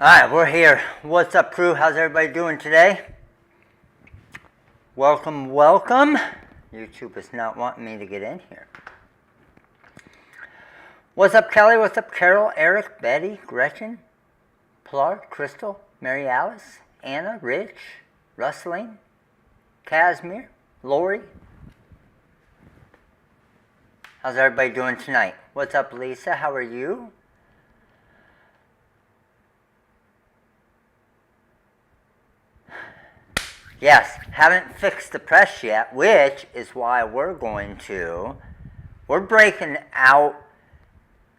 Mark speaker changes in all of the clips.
Speaker 1: Alright, we're here. What's up, crew? How's everybody doing today? Welcome, welcome. YouTube is not wanting me to get in here. What's up, Kelly? What's up, Carol, Eric, Betty, Gretchen, Pilar, Crystal, Mary Alice, Anna, Rich, Russeline, Casimir, Lori. How's everybody doing tonight? What's up, Lisa? How are you? Yes, haven't fixed the press yet, which is why we're breaking out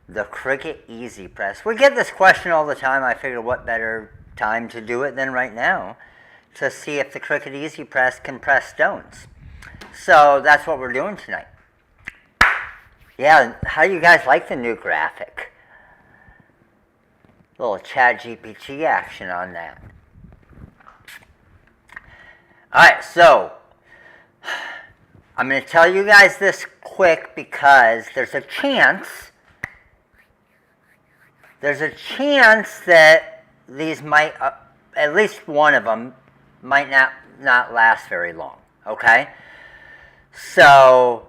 Speaker 1: the Cricut Easy Press. We get this question all the time. I figured what better time to do it than right now to see if the Cricut Easy Press can press stones. So that's what we're doing tonight. Yeah, how do you guys like the new graphic? A little ChatGPT action on that. Alright, so I'm going to tell you guys this quick because there's a chance that these might, at least one of them, might not last very long, okay? So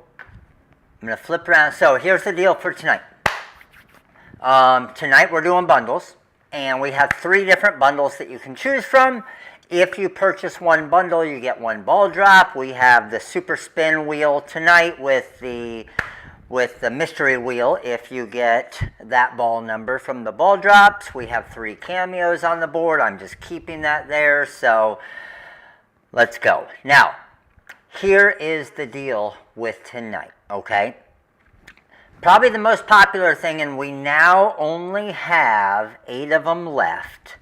Speaker 1: I'm going to flip around. So here's the deal for tonight. Tonight we're doing bundles, and we have 3 different bundles that you can choose from. If you purchase one bundle, you get one ball drop. We have the super spin wheel tonight with the mystery wheel. If you get that ball number from the ball drops, we have 3 cameos on the board. I'm just keeping that there. So let's go. Now, here is the deal with tonight, okay? Probably the most popular thing, and we now only have 8 of them left,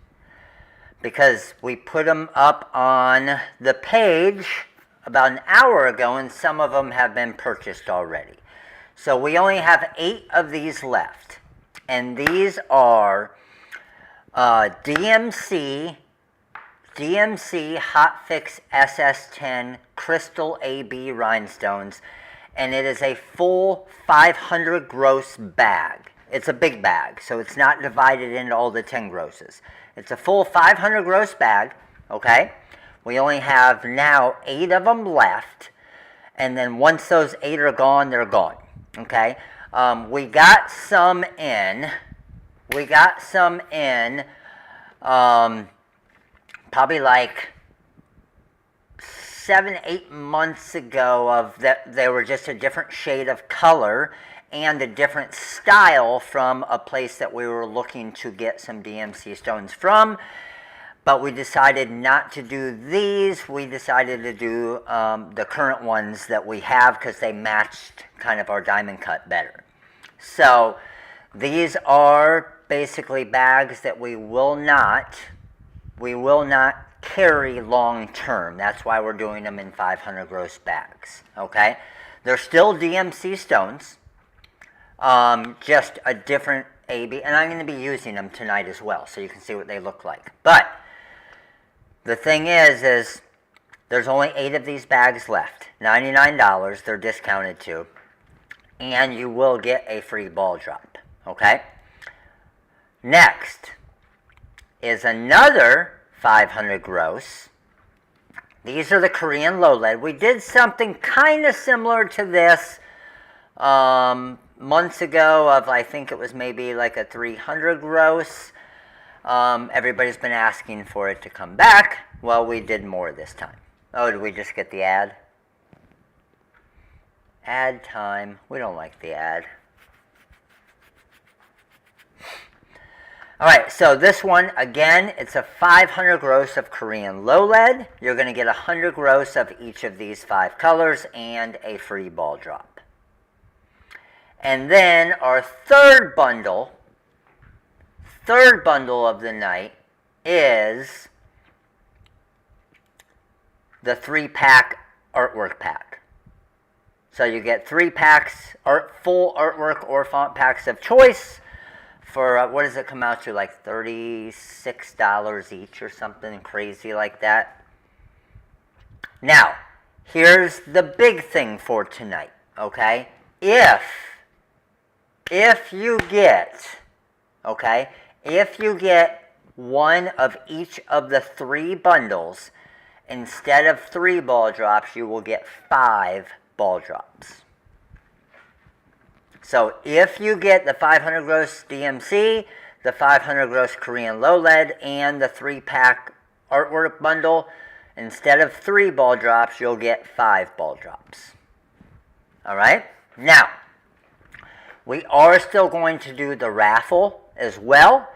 Speaker 1: because we put them up on the page about an hour ago, and some of them have been purchased already. So we only have 8 of these left. And these are DMC Hotfix SS10 Crystal AB Rhinestones. And it is a full 500 gross bag. It's a big bag, so it's not divided into all the 10 grosses. It's a full 500 gross bag, okay? We only have now 8 of them left, and then once those 8 are gone, they're gone, okay? We got some in, probably like 7-8 months ago of that. They were just a different shade of color and a different style from a place that we were looking to get some DMC stones from. But we decided not to do these. We decided to do the current ones that we have because they matched kind of our diamond cut better. So these are basically bags that we will not carry long term. That's why we're doing them in 500 gross bags, okay? They're still DMC stones. Just a different AB, and I'm going to be using them tonight as well, so you can see what they look like. But the thing is there's only 8 of these bags left. $99, they're discounted too, and you will get a free ball drop, okay? Next is another 500 gross. These are the Korean low lead. We did something kind of similar to this months ago of, I think it was maybe like a 300 gross. Everybody's been asking for it to come back. Well, we did more this time. Oh, did we just get the ad? Ad time. We don't like the ad. Alright, so this one, again, it's a 500 gross of Korean low lead. You're going to get 100 gross of each of these 5 colors and a free ball drop. And then our third bundle of the night is the 3-pack artwork pack. So you get 3 packs, full artwork or font packs of choice for, what does it come out to, like $36 each or something crazy like that. Now, here's the big thing for tonight, okay? If you get one of each of the 3 bundles, instead of 3 ball drops, you will get 5 ball drops. So if you get the 500 gross DMC, the 500 gross Korean low lead, and the 3-pack artwork bundle, instead of 3 ball drops, you'll get 5 ball drops. Alright? Now, we are still going to do the raffle as well,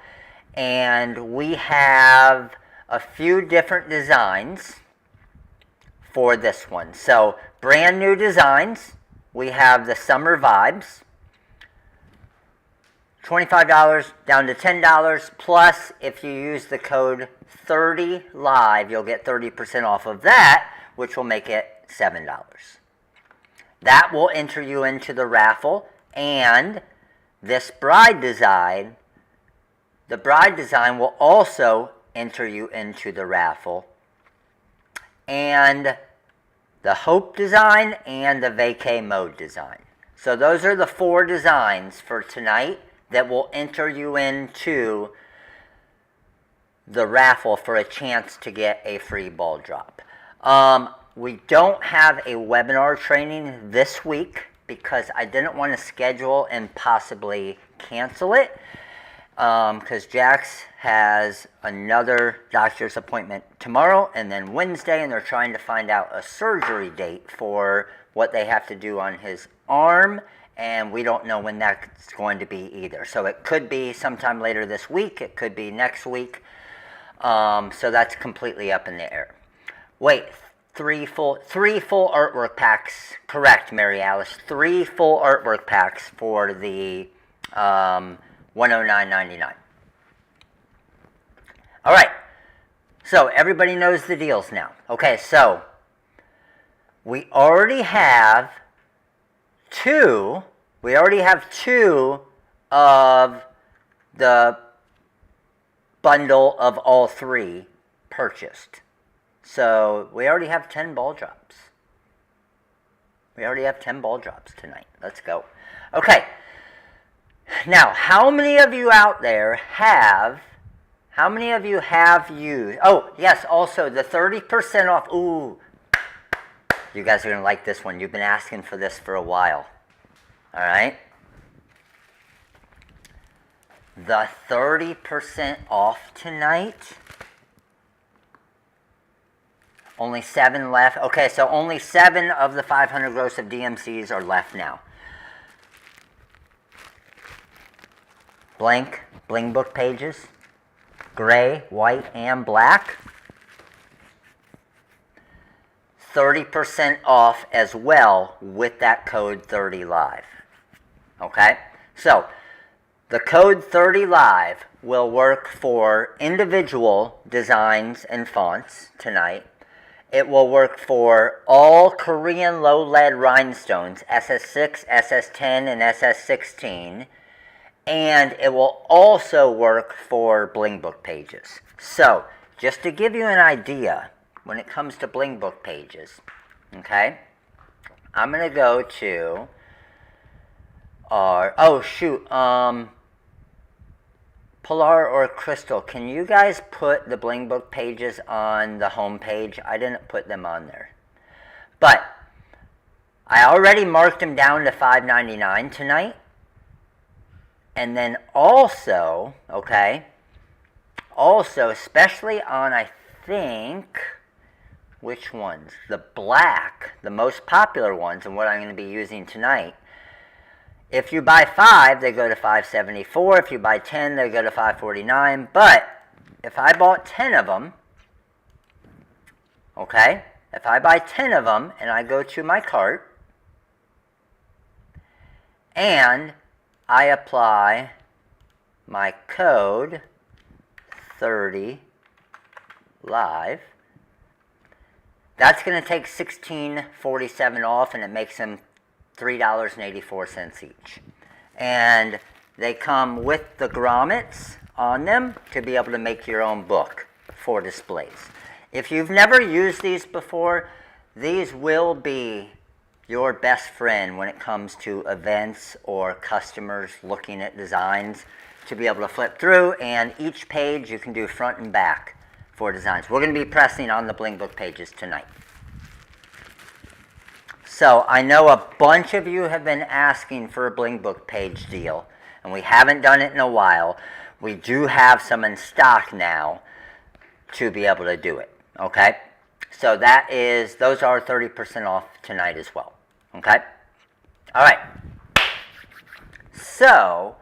Speaker 1: and we have a few different designs for this one. So, brand new designs. We have the Summer Vibes, $25 down to $10, plus if you use the code 30LIVE, you'll get 30% off of that, which will make it $7. That will enter you into the raffle, and this bride design, the bride design will also enter you into the raffle, and the Hope design and the Vacay Mode design. So those are the 4 designs for tonight that will enter you into the raffle for a chance to get a free ball drop. We don't have a webinar training this week because I didn't want to schedule and possibly cancel it, because Jax has another doctor's appointment tomorrow and then Wednesday, and they're trying to find out a surgery date for what they have to do on his arm, and we don't know when that's going to be either. So it could be sometime later this week, it could be next week, so that's completely up in the air. Wait, 3 full artwork packs, correct, Mary Alice, 3 full artwork packs for the $109.99. All right, so everybody knows the deals now. Okay, so we already have 2 of the bundle of all 3 purchased. So we already have 10 ball drops. We already have 10 ball drops tonight. Let's go. Okay. Now, how many of you out there have used, oh, yes, also the 30% off, ooh, you guys are going to like this one. You've been asking for this for a while. All right? The 30% off tonight. Only 7 left. Okay, so only 7 of the 500 gross of DMCs are left now. Blank bling book pages. Gray, white, and black. 30% off as well with that code 30LIVE. Okay? So, the code 30LIVE will work for individual designs and fonts tonight. It will work for all Korean low lead rhinestones, SS6, SS10, and SS16. And it will also work for bling book pages. So, just to give you an idea, when it comes to bling book pages, okay, I'm going to go to our, oh shoot, Polar or Crystal, can you guys put the bling book pages on the home page? I didn't put them on there. But I already marked them down to $5.99 tonight. And then also, okay, also, especially on, I think, which ones? The black, the most popular ones, and what I'm going to be using tonight. If you buy 5, they go to $5.74. If you buy 10, they go to $5.49. But if I bought 10 of them, okay, if I buy 10 of them and I go to my cart and I apply my code 30LIVE, that's going to take $16.47 off, and it makes them $3.84 each. And they come with the grommets on them to be able to make your own book for displays. If you've never used these before, these will be your best friend when it comes to events or customers looking at designs. to be able to flip through, and each page you can do front and back for designs. We're going to be pressing on the Bling Book pages tonight. So I know a bunch of you have been asking for a Bling Book page deal, and we haven't done it in a while. We do have some in stock now to be able to do it, okay? So those are 30% off tonight as well, okay? All right. So,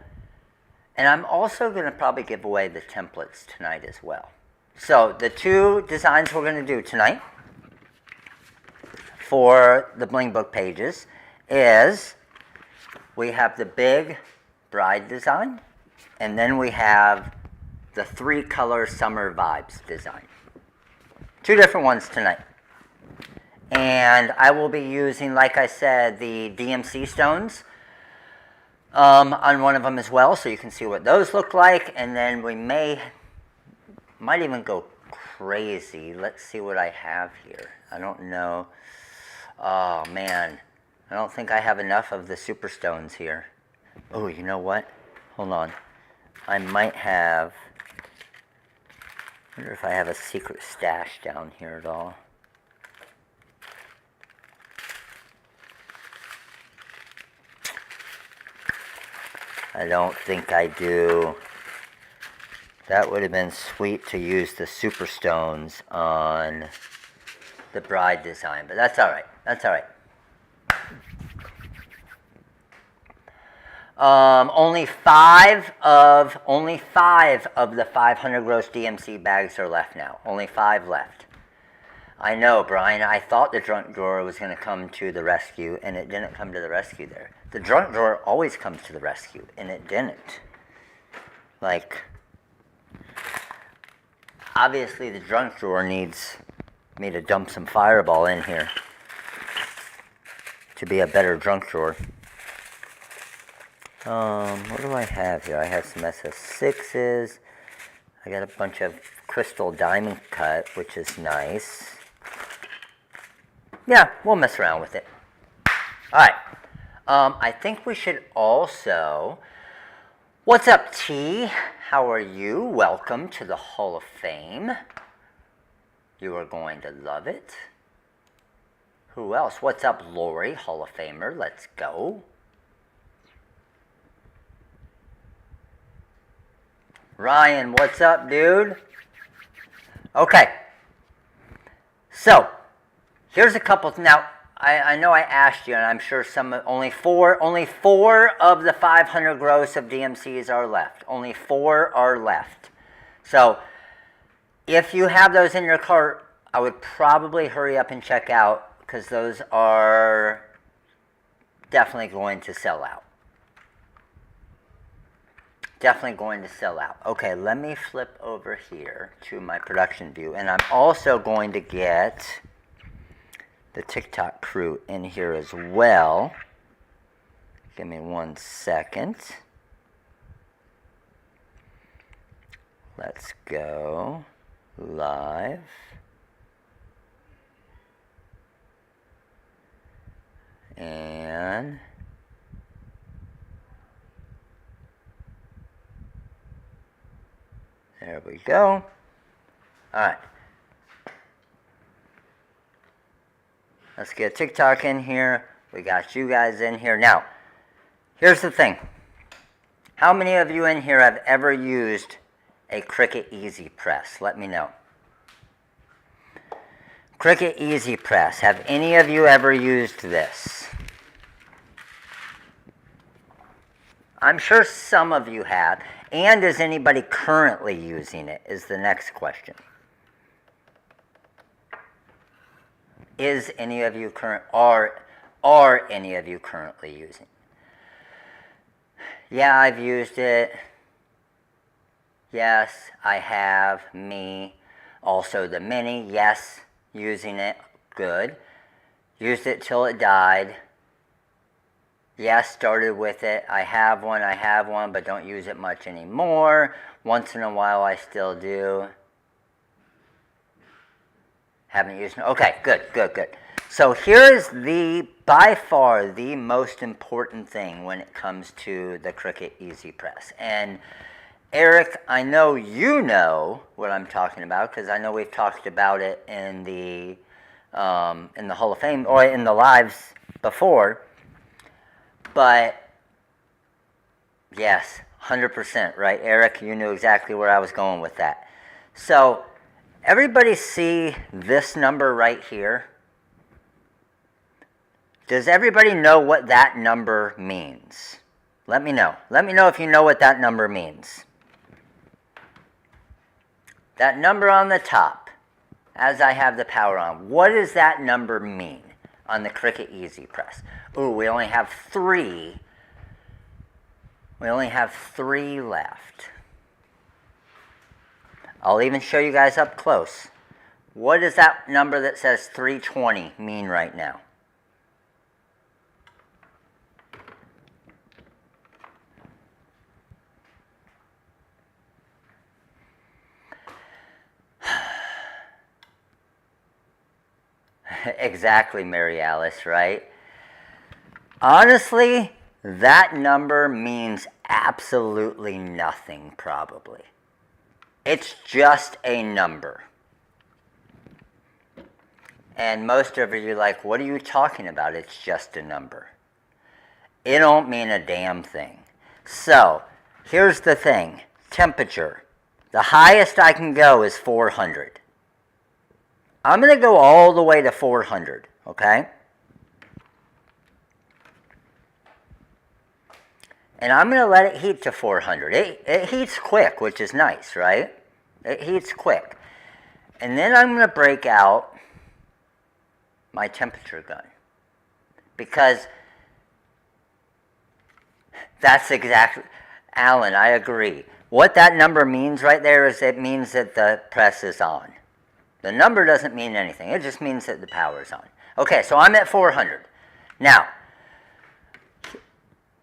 Speaker 1: and I'm also going to probably give away the templates tonight as well. So the two designs we're going to do tonight for the Bling Book pages is we have the big bride design, and then we have the 3-color summer vibes design. Two different ones tonight. And I will be using, like I said, the DMC stones on one of them as well, so you can see what those look like. And then we might even go crazy. Let's see what I have here. I don't know. Oh, man. I don't think I have enough of the super stones here. Oh, you know what? Hold on. I might have... I wonder if I have a secret stash down here at all. I don't think I do. That would have been sweet to use the super stones on the bride design, but that's all right. That's all right. Only five of the 500 gross DMC bags are left now. Only 5 left. I know, Brian. I thought the junk drawer was going to come to the rescue, and it didn't come to the rescue there. The junk drawer always comes to the rescue, and it didn't. Like, obviously the junk drawer needs me to dump some Fireball in here to be a better junk drawer. What do I have here? I have some SS6s. I got a bunch of crystal diamond cut, which is nice. Yeah, we'll mess around with it. All right. I think we should also... What's up, T? How are you? Welcome to the Hall of Fame. You are going to love it. Who else? What's up, Lori? Hall of Famer. Let's go. Ryan, what's up, dude? Okay. So, here's a couple. Now, I know I asked you, and I'm sure only four of the 500 gross of DMCs are left. Only 4 are left. So, if you have those in your cart, I would probably hurry up and check out, because those are definitely going to sell out. Definitely going to sell out. Okay, let me flip over here to my production view, and I'm also going to get the TikTok crew in here as well. Give me 1 second. Let's go live. And there we go. All right. Let's get TikTok in here. We got you guys in here. Now, here's the thing. How many of you in here have ever used a Cricut Easy Press? Let me know. Cricut Easy Press. Have any of you ever used this? I'm sure some of you have. And is anybody currently using it is the next question. Is any of you are any of you currently using? Yeah, I've used it. Yes, I have. Me. Also the Mini. Yes, using it. Good. Used it till it died. Yes, started with it. I have one, but don't use it much anymore. Once in a while I still do. Haven't used it. Okay, good. So here's by far the most important thing when it comes to the Cricut Easy Press. And Eric, I know you know what I'm talking about because I know we've talked about it in the Hall of Fame or in the lives before. But yes, 100%, right, Eric? You knew exactly where I was going with that. So everybody see this number right here? Does everybody know what that number means? Let me know. Let me know if you know what that number means. That number on the top, as I have the power on, what does that number mean on the Cricut Easy Press? Ooh, we only have 3. We only have 3 left. I'll even show you guys up close. What does that number that says 320 mean right now? Exactly, Mary Alice, right? Honestly, that number means absolutely nothing, probably. It's just a number. And most of you are like, what are you talking about? It's just a number. It don't mean a damn thing. So, here's the thing. Temperature. The highest I can go is 400. I'm going to go all the way to 400, okay? And I'm going to let it heat to 400. It heats quick, which is nice, right? It heats quick. And then I'm going to break out my temperature gun. Because that's exactly... Alan, I agree. What that number means right there is it means that the press is on. The number doesn't mean anything. It just means that the power is on. Okay, so I'm at 400. Now,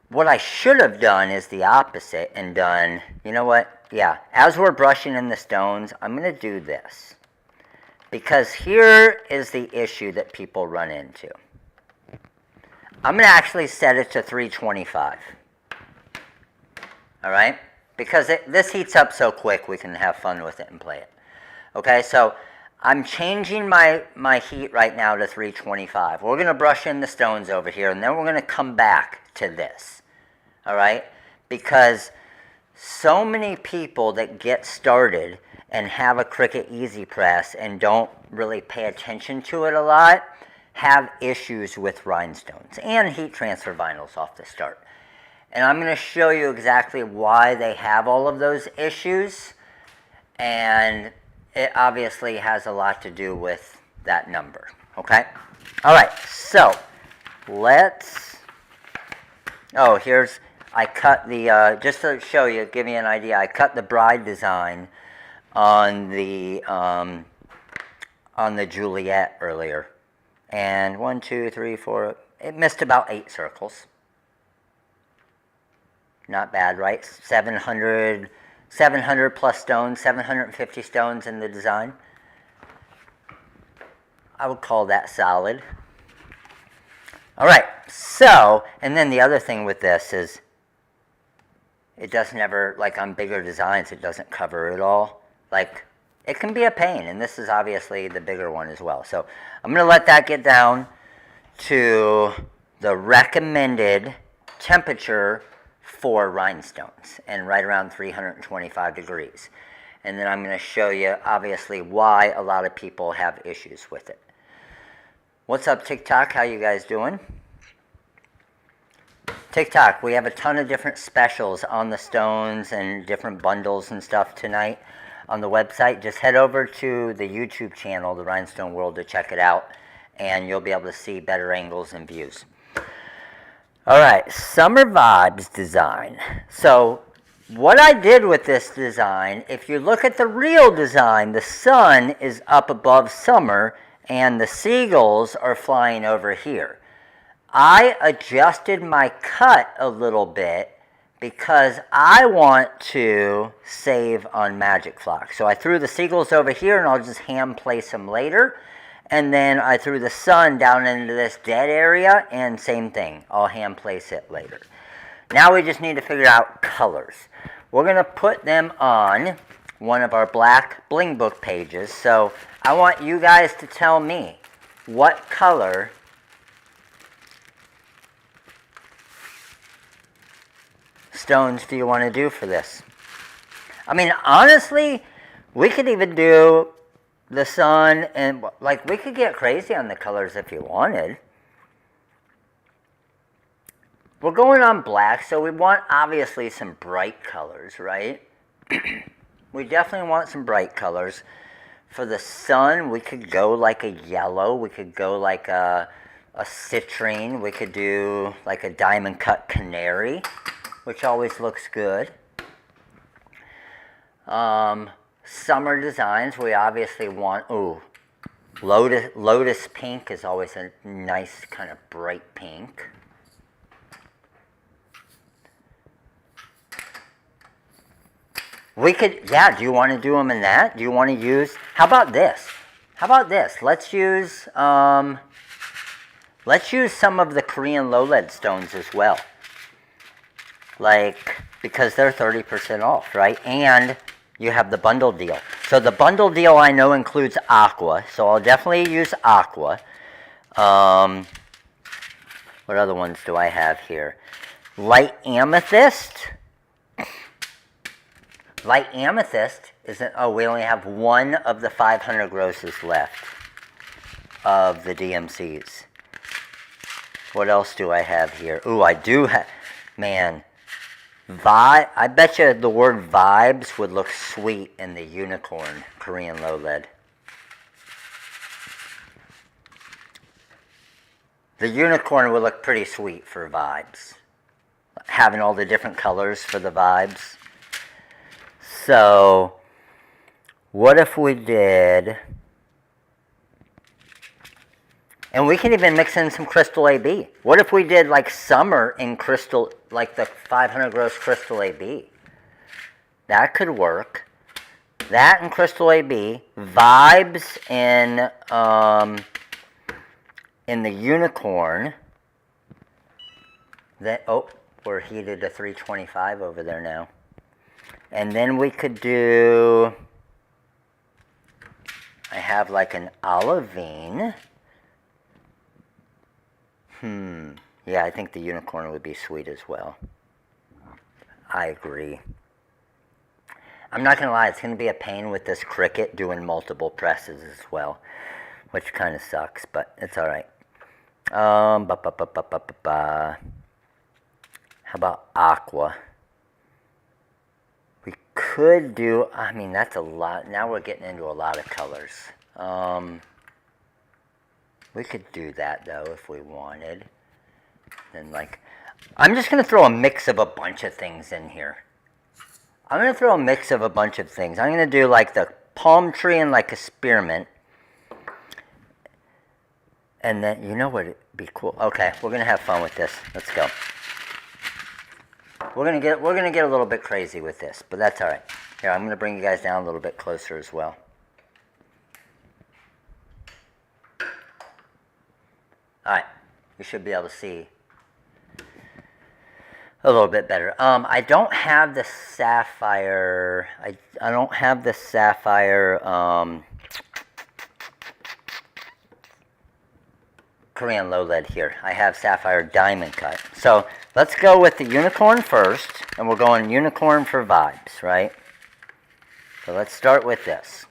Speaker 1: what I should have done is the opposite and done, you know what? Yeah, as we're brushing in the stones, I'm going to do this. Because here is the issue that people run into. I'm going to actually set it to 325. All right? Because this heats up so quick, we can have fun with it and play it. Okay, so I'm changing my heat right now to 325. We're going to brush in the stones over here, and then we're going to come back to this. All right? Because so many people that get started and have a Cricut Easy Press and don't really pay attention to it a lot have issues with rhinestones and heat transfer vinyls off the start. And I'm going to show you exactly why they have all of those issues, and it obviously has a lot to do with that number, okay? All right, so let's, I cut the, just to show you, give you an idea, I cut the bride design on the Juliet earlier. And 1, 2, 3, 4, it missed about 8 circles. Not bad, right? 700 plus stones, 750 stones in the design. I would call that solid. All right, so, and then the other thing with this is it doesn't ever, like on bigger designs, it doesn't cover it all. Like, it can be a pain, and this is obviously the bigger one as well. So I'm going to let that get down to the recommended temperature for rhinestones, and right around 325 degrees. And then I'm going to show you, obviously, why a lot of people have issues with it. What's up, TikTok? How you guys doing? TikTok, we have a ton of different specials on the stones and different bundles and stuff tonight on the website. Just head over to the YouTube channel, The Rhinestone World, to check it out, and you'll be able to see better angles and views. All right, Summer Vibes design. So what I did with this design, if you look at the real design, the sun is up above summer and the seagulls are flying over here. I adjusted my cut a little bit because I want to save on Magic Flock. So I threw the seagulls over here, and I'll just hand place them later. And then I threw the sun down into this dead area, and same thing. I'll hand place it later. Now we just need to figure out colors. we're going to put them on one of our black bling book pages. So I want you guys to tell me what color stones do you want to do for this. I mean, honestly, we could even do the sun, and like we could get crazy on the colors if you wanted. We're going on black, so we want obviously some bright colors, right? We definitely want some bright colors. For the sun, we could go like a yellow. We could go like a citrine. We could do like a diamond cut canary, which always looks good. Summer designs, we obviously want, lotus pink is always a nice kind of bright pink. We could, yeah, do you want to do them in that? Do you want to use, how about this? How about this? Let's use some of the Korean low lead stones as well. Like, because they're 30% off, right? And you have the bundle deal. So the bundle deal I know includes aqua, so I'll definitely use aqua. What other ones do I have here? Light amethyst. Light amethyst isn't, oh, we only have one of the 500 grosses left of the DMCs. What else do I have here? Ooh, I do have, man, I bet you the word vibes would look sweet in the unicorn Korean low lead. The unicorn would look pretty sweet for vibes. Having all the different colors for the vibes. So, what if we did, and we can even mix in some crystal AB. What if we did like summer in crystal, like the 500 gross crystal AB? That could work. That and crystal AB, vibes in the unicorn. That, oh, we're heated to 325 over there now. And then we could do, I have like an olivine. Yeah, I think the unicorn would be sweet as well. I agree. I'm not going to lie, it's going to be a pain with this Cricut doing multiple presses as well, which kind of sucks, but it's alright. How about aqua? We could do, I mean, that's a lot. Now we're getting into a lot of colors. We could do that, though, if we wanted. Then, like, I'm just going to throw a mix of a bunch of things in here. I'm going to throw a mix of a bunch of things. I'm going to do, like, the palm tree and, like, a spearmint. And then, you know what would be cool? Okay, we're going to have fun with this. Let's go. We're gonna get a little bit crazy with this, but that's all right. Here, I'm gonna bring you guys down a little bit closer as well. All right, you should be able to see a little bit better. I don't have the sapphire. I don't have the sapphire Korean low lead here. I have sapphire diamond cut. So let's go with the unicorn first, and we're going unicorn for vibes, right? So let's start with this.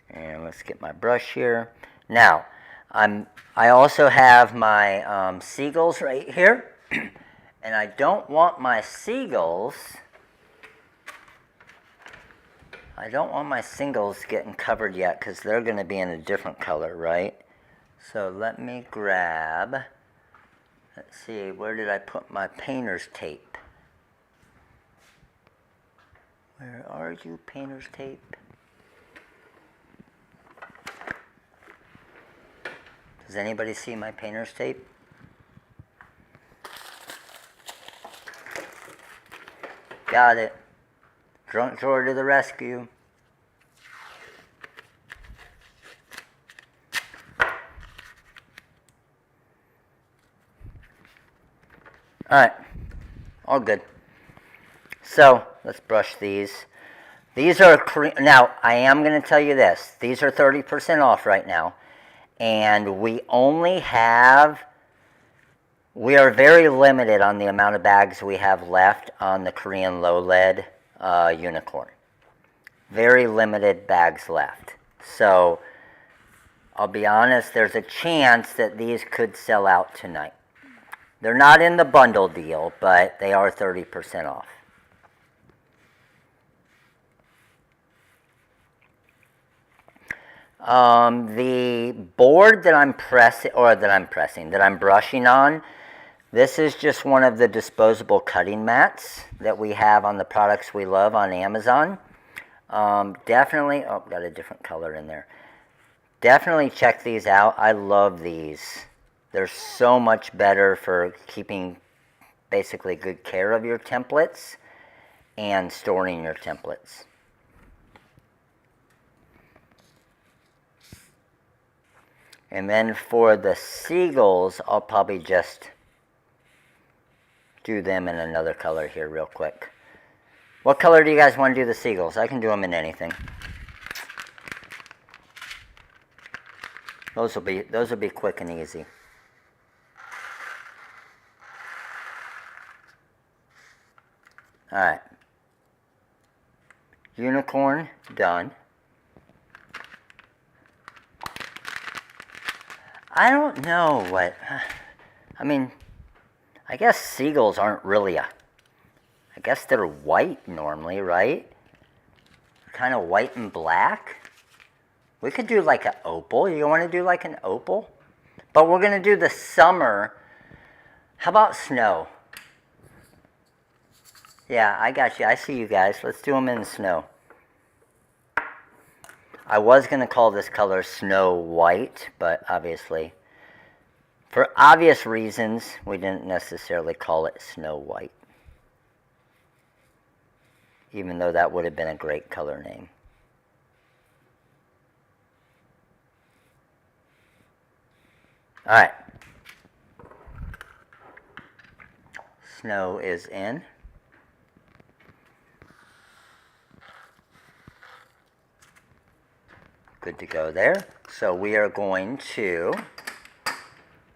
Speaker 1: And let's get my brush here. Now, I also have my seagulls right here. And I don't want my seagulls getting covered yet because they're going to be in a different color, right? So let me grab, let's see, where did I put my painter's tape? Where are you, painter's tape? Does anybody see my painter's tape? Got it. Drunk drawer to the rescue. Alright, all good. So, Let's brush these. These are, now I am going to tell you this. These are 30% off right now. And we only have, we are very limited on the amount of bags we have left on the Korean low lead unicorn. Very limited bags left. So I'll be honest, there's a chance that these could sell out tonight. They're not in the bundle deal, but they are 30% off. The board that I'm brushing on, this is just one of the disposable cutting mats that we have on the products we love on Amazon. Definitely, oh, got a different color in there. Definitely check these out. I love these. They're so much better for keeping basically good care of your templates and storing your templates. And then for the seagulls, I'll probably just do them in another color here real quick. What color do you guys want to do the seagulls? I can do them in anything. Those will be quick and easy. All right. Unicorn done. I don't know what, I mean, I guess seagulls aren't really I guess they're white normally, right? Kind of white and black. We could do like an opal. You want to do like an opal? But we're going to do the summer. How about snow? Yeah, I got you. I see you guys. Let's do them in snow. I was going to call this color Snow White, but obviously, for obvious reasons, we didn't necessarily call it Snow White. Even though that would have been a great color name. All right. Snow is in. Good to go there. So we are going to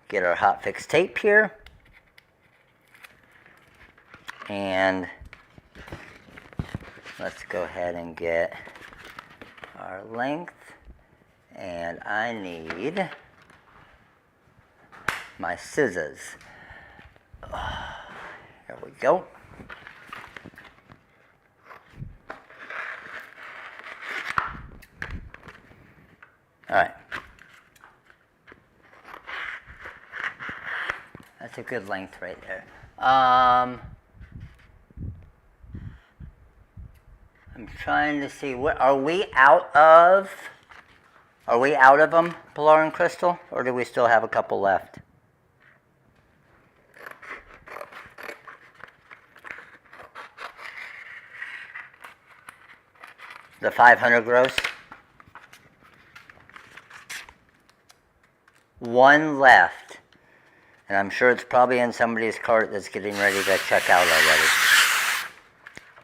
Speaker 1: get our hot fix tape here. And let's go ahead and get our length. And I need my scissors. There we go. All right. That's a good length right there. I'm trying to see, what are we out of? Are we out of them, Pilar and Crystal, or do we still have a couple left? The 500 gross? One left. And I'm sure it's probably in somebody's cart that's getting ready to check out already.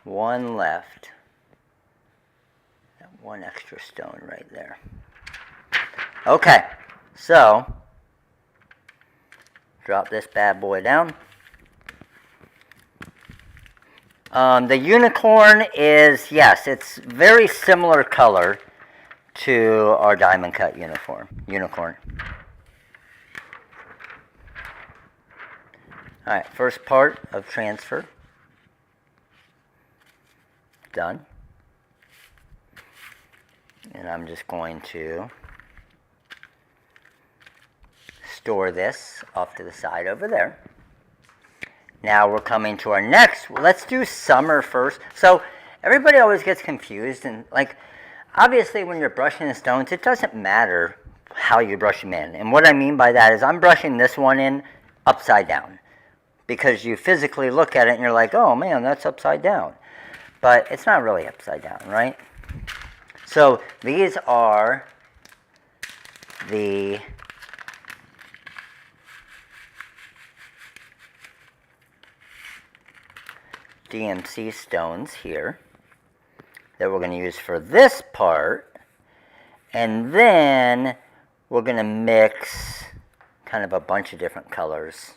Speaker 1: One left. That one extra stone right there. Okay, so drop this bad boy down. The unicorn is, yes, it's very similar color to our diamond cut unicorn. All right, first part of transfer. Done. And I'm just going to store this off to the side over there. Now we're coming to our next. Let's do summer first. So everybody always gets confused, and like, obviously when you're brushing the stones, it doesn't matter how you brush them in. And what I mean by that is I'm brushing this one in upside down, because you physically look at it and you're like, oh man, that's upside down. But it's not really upside down, right? So these are the DMC stones here that we're going to use for this part. And then we're going to mix kind of a bunch of different colors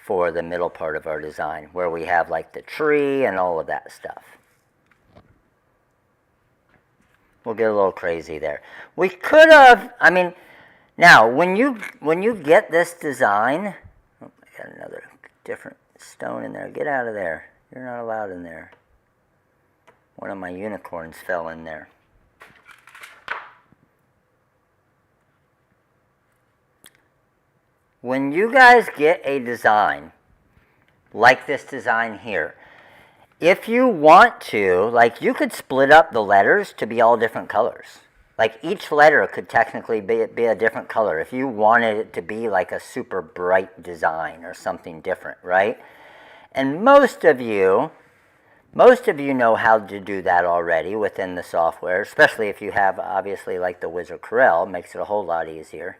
Speaker 1: for the middle part of our design, where we have like the tree and all of that stuff. We'll get a little crazy there. We could have, I mean, now when you get this design, oh, I got another different stone in there. Get out of there. You're not allowed in there. One of my unicorns fell in there. When you guys get a design like this design here, if you want to, like, you could split up the letters to be all different colors. Like, each letter could technically be a different color if you wanted it to be like a super bright design or something different, right? And most of you know how to do that already within the software, especially if you have, obviously, like the Wizard Corel, makes it a whole lot easier.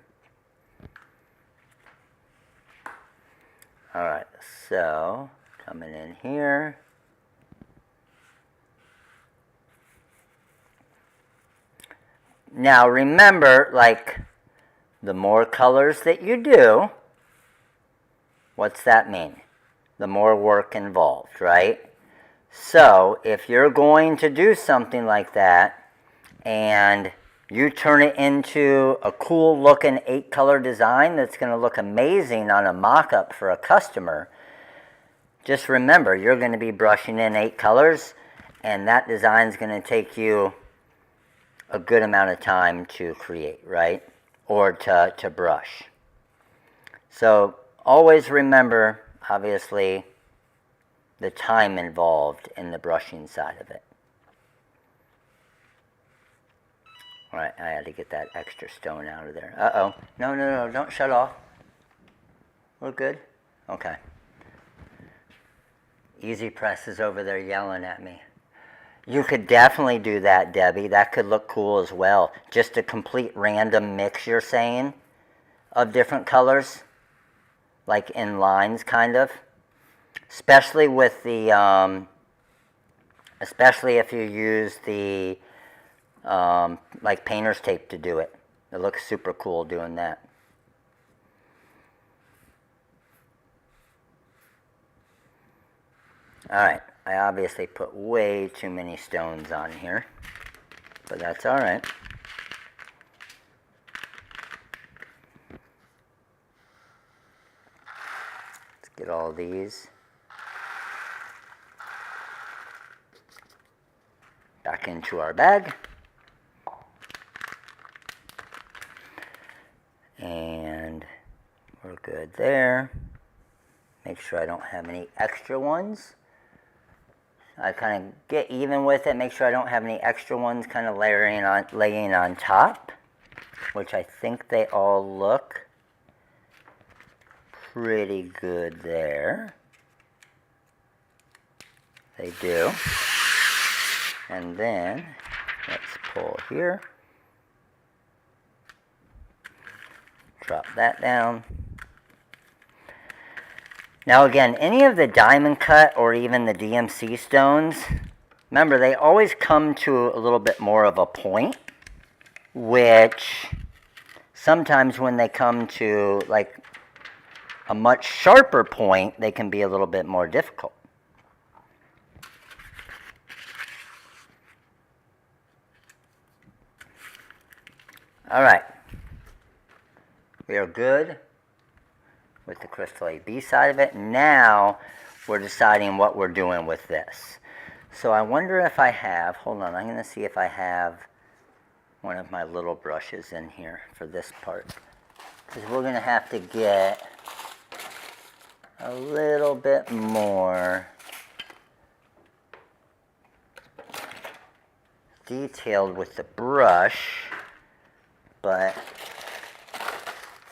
Speaker 1: All right, so coming in here. Now remember, like, the more colors that you do, what's that mean? The more work involved, right? So if you're going to do something like that and you turn it into a cool looking 8-color design that's going to look amazing on a mock-up for a customer, just remember, you're going to be brushing in 8 colors, and that design is going to take you a good amount of time to create, right? Or to brush. So always remember, obviously, the time involved in the brushing side of it. All right, I had to get that extra stone out of there. Uh-oh. No, don't shut off. We're good? Okay. Easy Press is over there yelling at me. You could definitely do that, Debbie. That could look cool as well. Just a complete random mix, you're saying, of different colors? Like in lines, kind of? Especially with the, especially if you use the, like painter's tape to do it. It looks super cool doing that. Alright, I obviously put way too many stones on here, but that's alright. Let's get all these back into our bag. And we're good there. Make sure I don't have any extra ones. I kind of get even with it, make sure I don't have any extra ones kind of laying on top, which I think they all look pretty good there. They do. And then, let's pull here. Drop that down. Now again, any of the diamond cut or even the DMC stones, remember they always come to a little bit more of a point, which sometimes when they come to like a much sharper point, they can be a little bit more difficult. All right, we are good with the Crystal AB side of it. Now we're deciding what we're doing with this. So I wonder if I have, hold on, I'm going to see if I have one of my little brushes in here for this part. Because we're going to have to get a little bit more detailed with the brush, but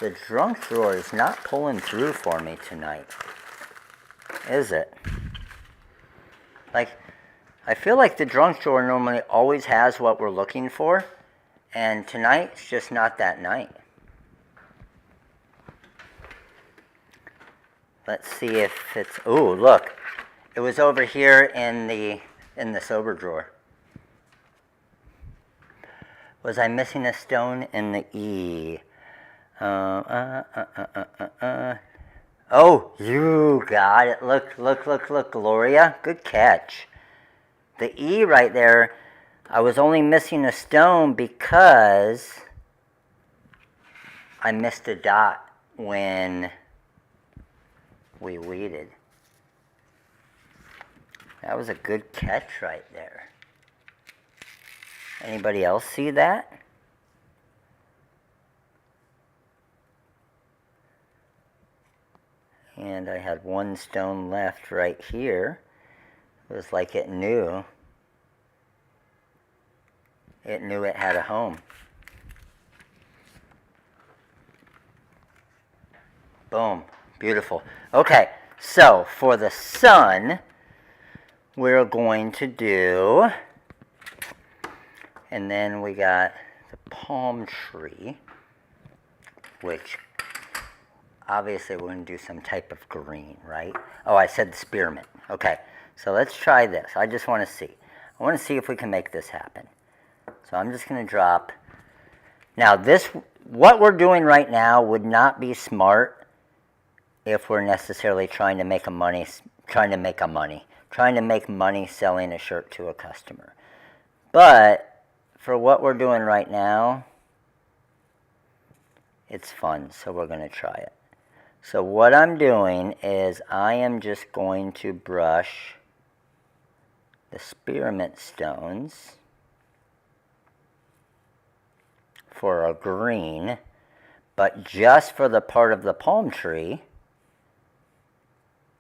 Speaker 1: the drunk drawer is not pulling through for me tonight, is it? Like, I feel like the drunk drawer normally always has what we're looking for, and tonight's just not that night. Let's see if it's, ooh, look. It was over here in the sober drawer. Was I missing a stone in the E? Oh, you got it. Look, Gloria. Good catch. The E right there, I was only missing a stone because I missed a dot when we weeded. That was a good catch right there. Anybody else see that? And I had one stone left right here. It was like it knew. It knew it had a home. Boom. Beautiful. Okay, so for the sun, we're going to do, and then we got the palm tree, which obviously we're going to do some type of green, right? Oh, I said the spearmint. Okay, so let's try this. I just want to see. I want to see if we can make this happen. So I'm just going to drop. Now this, what we're doing right now would not be smart if we're necessarily trying to make money selling a shirt to a customer. But for what we're doing right now, it's fun, so we're going to try it. So what I'm doing is I am just going to brush the spearmint stones for a green, but just for the part of the palm tree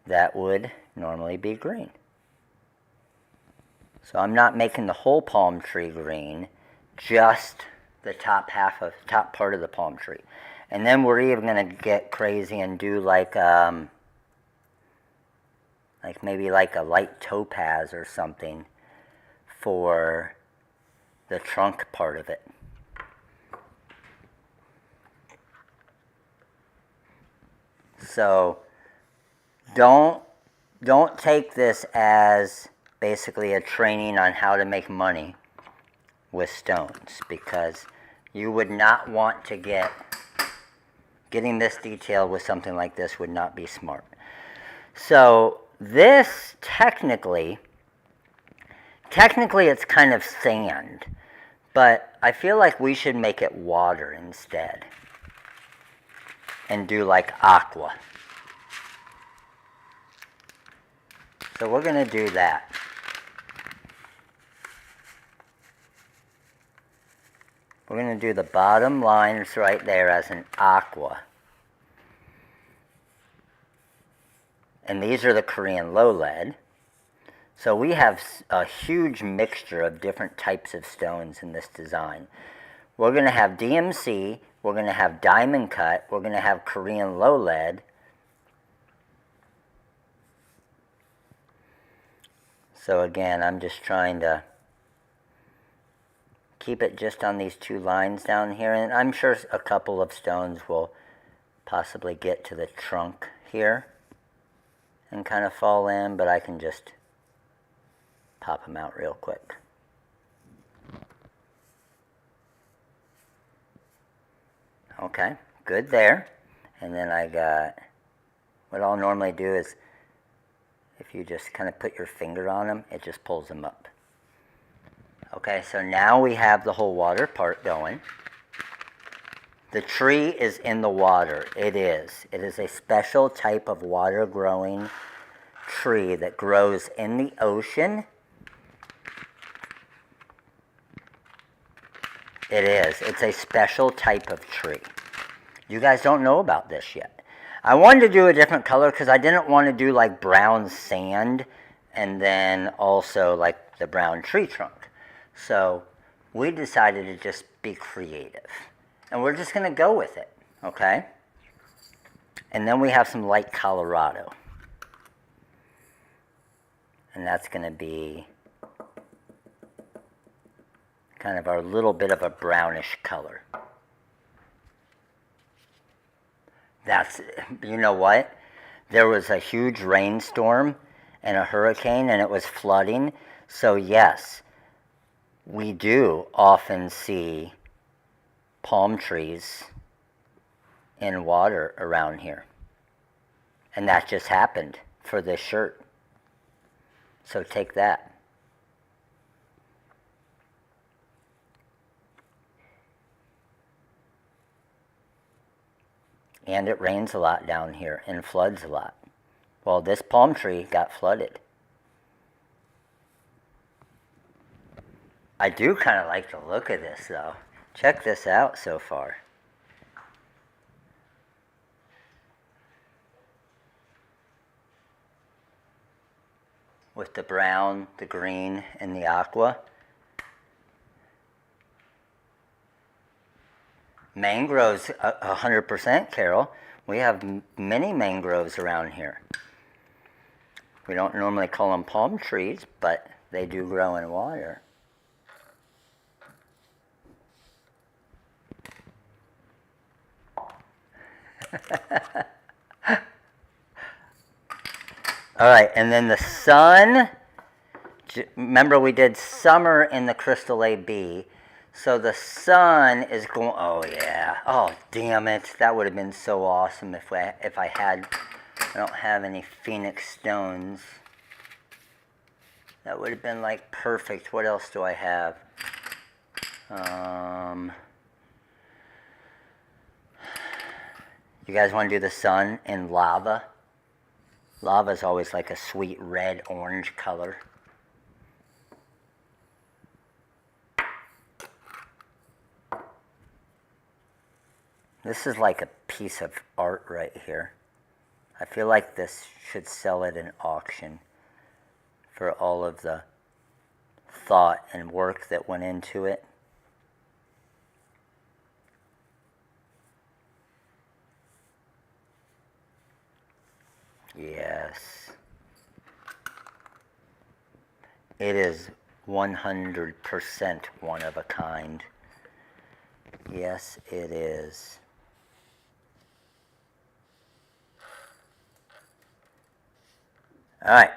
Speaker 1: that would normally be green. So I'm not making the whole palm tree green, just the top part of the palm tree. And then we're even going to get crazy and do like maybe like a light topaz or something for the trunk part of it. So don't take this as basically a training on how to make money with stones, because you would not want to getting this detailed with something like this would not be smart. So this technically it's kind of sand, but I feel like we should make it water instead and do like aqua. So we're going to do that. We're going to do the bottom lines right there as an aqua. And these are the Korean low lead. So we have a huge mixture of different types of stones in this design. We're going to have DMC, we're going to have diamond cut, we're going to have Korean low lead. So again, I'm just trying to keep it just on these two lines down here, and I'm sure a couple of stones will possibly get to the trunk here and kind of fall in, but I can just pop them out real quick. Okay, good there. And then I got, what I'll normally do is, if you just kind of put your finger on them, it just pulls them up. Okay, so now we have the whole water part going. The tree is in the water. It is. It is a special type of water growing tree that grows in the ocean. It is. It's a special type of tree. You guys don't know about this yet. I wanted to do a different color because I didn't want to do like brown sand and then also like the brown tree trunk. So we decided to just be creative. And we're just going to go with it, okay? And then we have some light Colorado. And that's going to be kind of our little bit of a brownish color. That's, you know what? There was a huge rainstorm, and a hurricane and it was flooding. So yes, we do often see palm trees in water around here. And that just happened for this shirt. So take that. And it rains a lot down here and floods a lot. Well, this palm tree got flooded. I do kind of like the look of this though. Check this out so far. With the brown, the green, and the aqua. Mangroves, 100%, Carol. We have many mangroves around here. We don't normally call them palm trees, but they do grow in water. All right, and then the sun. Remember we did summer in the crystal AB. So the sun is going, oh yeah, oh damn it. That would have been so awesome if I had, I don't have any Phoenix stones. That would have been like perfect. What else do I have? You guys want to do the sun in lava? Lava is always like a sweet red orange color. This is like a piece of art right here. I feel like this should sell at an auction for all of the thought and work that went into it. Yes. It is 100% one of a kind. Yes, it is. All right.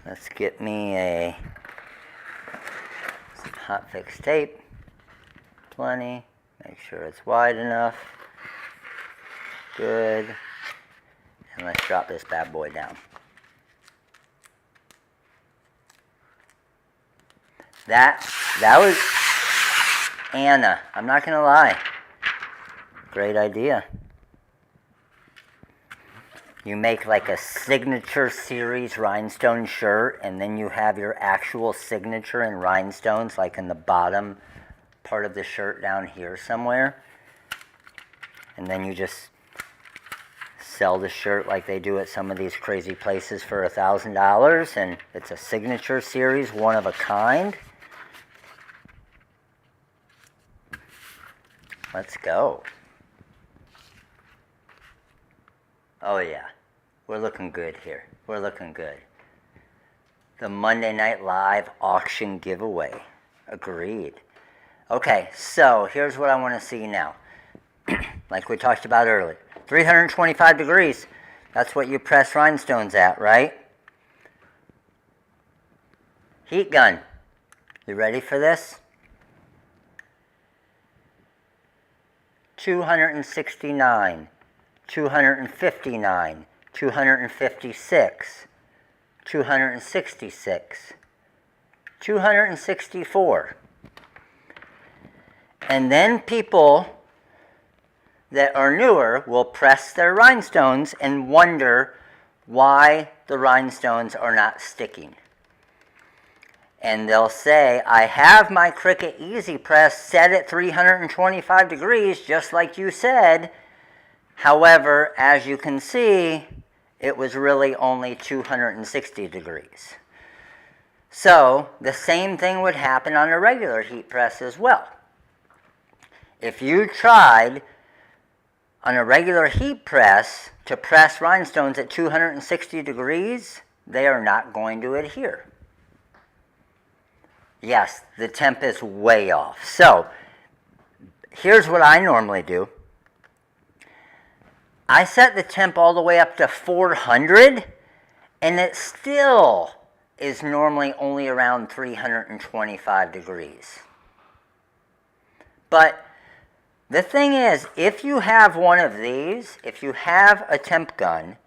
Speaker 1: Let's get me some hot fix tape. Plenty. Make sure it's wide enough. Good. And let's drop this bad boy down. That was Anna. I'm not gonna lie. Great idea. You make like a signature series rhinestone shirt, and then you have your actual signature in rhinestones, like in the bottom part of the shirt down here somewhere. And then you just sell the shirt like they do at some of these crazy places for $1,000, and it's a signature series, one of a kind. Let's go. Oh yeah, we're looking good here. We're looking good. The Monday Night Live auction giveaway. Agreed. Okay, so here's what I want to see now. Like we talked about earlier. 325 degrees. That's what you press rhinestones at, right? Heat gun. You ready for this? 269, 259, 256, 266, 264. And then people that are newer will press their rhinestones and wonder why the rhinestones are not sticking. And they'll say, I have my Cricut Easy Press set at 325 degrees, just like you said. However, as you can see, it was really only 260 degrees. So, the same thing would happen on a regular heat press as well. If you tried on a regular heat press to press rhinestones at 260 degrees, they are not going to adhere. Yes, the temp is way off. So, here's what I normally do. I set the temp all the way up to 400, and it still is normally only around 325 degrees. But the thing is, if you have one of these, if you have a temp gun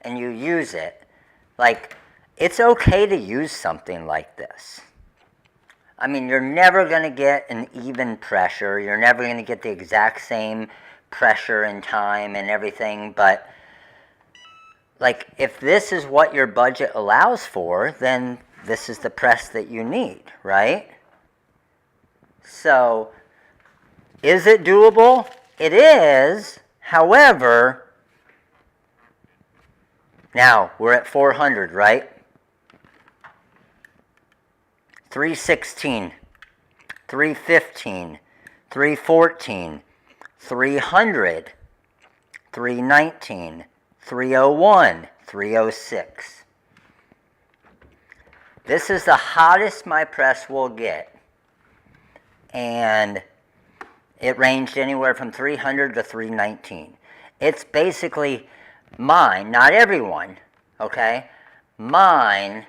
Speaker 1: and you use it, like, it's okay to use something like this. I mean, you're never going to get an even pressure. You're never going to get the exact same pressure and time and everything, but like, if this is what your budget allows for, then this is the press that you need, right? So, is it doable? It is. However, now we're at 400, right? 316, 315, 314, 300, 319, 301, 306. This is the hottest my press will get. And it ranged anywhere from 300 to 319. It's basically mine, not everyone, okay? Mine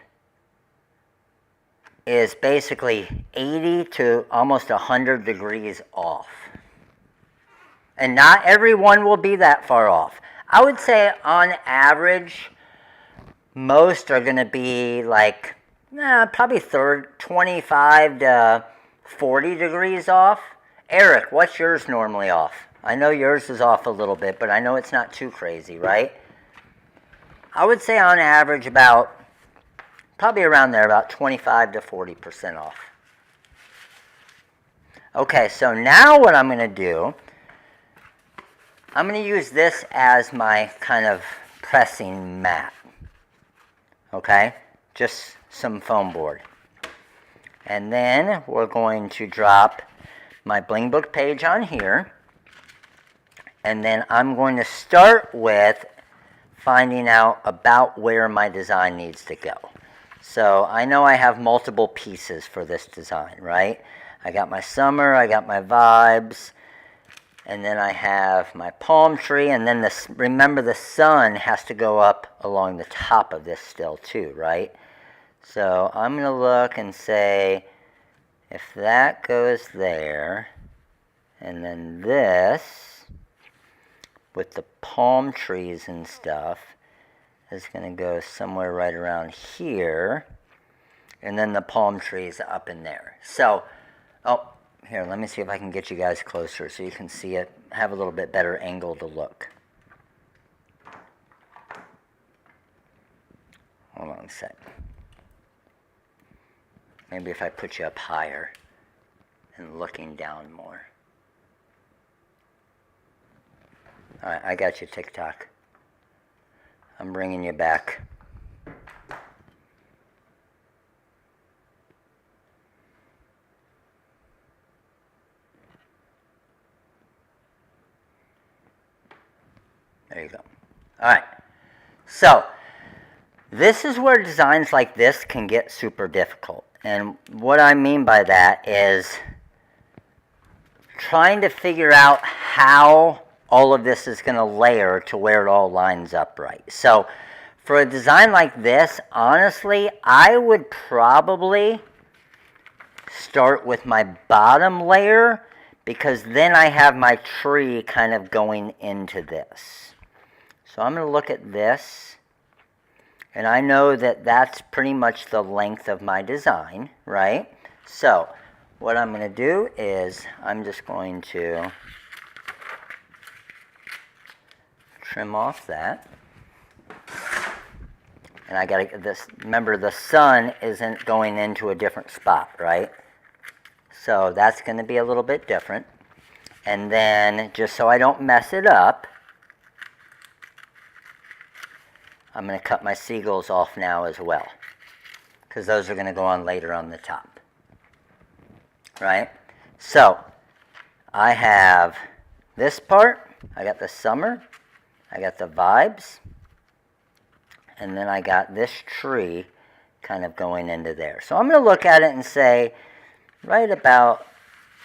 Speaker 1: is basically 80 to almost 100 degrees off. And not everyone will be that far off. I would say on average, most are going to be like, probably 25 to 40 degrees off. Eric, what's yours normally off? I know yours is off a little bit, but I know it's not too crazy, right? I would say on average about, probably around there, about 25 to 40% off. Okay, so now what I'm going to do, I'm going to use this as my kind of pressing mat. Okay, just some foam board. And then we're going to drop my Bling Book page on here. And then I'm going to start with finding out about where my design needs to go. So I know I have multiple pieces for this design, right? I got my summer, I got my vibes, and then I have my palm tree, and then this, remember the sun has to go up along the top of this still too, right? So I'm going to look and say, if that goes there, and then this, with the palm trees and stuff, is going to go somewhere right around here, and then the palm trees up in there. So, oh, here, let me see if I can get you guys closer so you can see it, have a little bit better angle to look. Hold on a sec. Maybe if I put you up higher and looking down more. All right, I got you, TikTok. I'm bringing you back. There you go. All right. So, this is where designs like this can get super difficult. And what I mean by that is trying to figure out how all of this is going to layer to where it all lines up right. So for a design like this, honestly, I would probably start with my bottom layer, because then I have my tree kind of going into this. So I'm going to look at this, and I know that that's pretty much the length of my design, right? So what I'm going to do is I'm just going to trim off that. And I got to this, remember the sun isn't going into a different spot, right? So that's going to be a little bit different. And then just so I don't mess it up, I'm going to cut my seagulls off now as well, because those are going to go on later on the top, right? So I have this part, I got the summer, I got the vibes, and then I got this tree kind of going into there. So I'm going to look at it and say, right about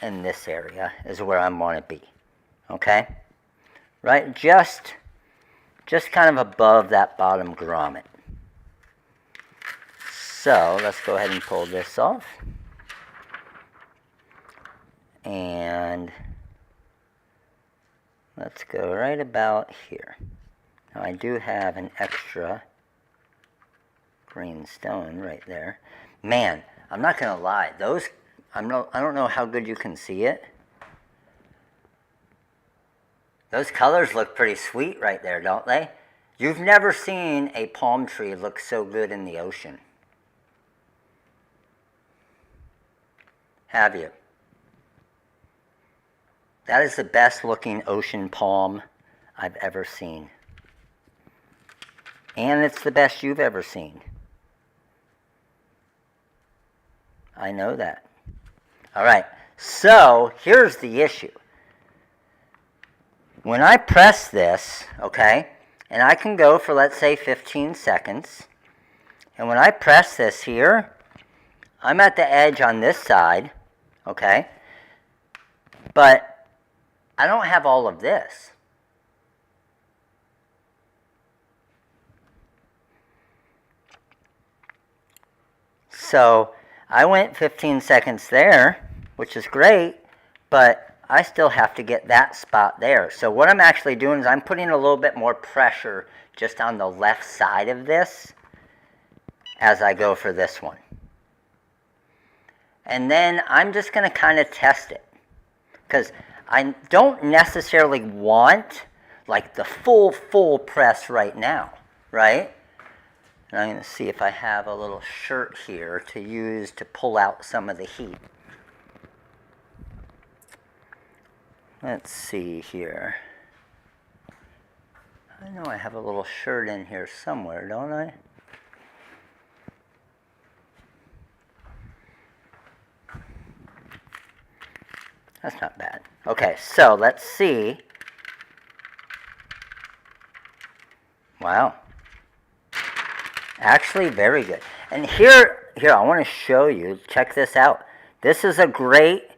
Speaker 1: in this area is where I want to be, okay? Right, just just kind of above that bottom grommet. So let's go ahead and pull this off. And let's go right about here. Now I do have an extra green stone right there. Man, I'm not gonna lie, those, I don't know how good you can see it. Those colors look pretty sweet right there, don't they? You've never seen a palm tree look so good in the ocean, have you? That is the best looking ocean palm I've ever seen. And it's the best you've ever seen. I know that. All right, so here's the issue. When I press this, okay, and I can go for, let's say, 15 seconds, and when I press this here, I'm at the edge on this side, okay, but I don't have all of this. So I went 15 seconds there, which is great, but I still have to get that spot there. So what I'm actually doing is I'm putting a little bit more pressure just on the left side of this as I go for this one. And then I'm just going to kind of test it, because I don't necessarily want like the full press right now, right? And I'm going to see if I have a little shirt here to use to pull out some of the heat. Let's see here. I know I have a little shirt in here somewhere, don't I? That's not bad. Okay, so let's see. Wow. Actually, very good. And here, I want to show you. Check this out. This is a great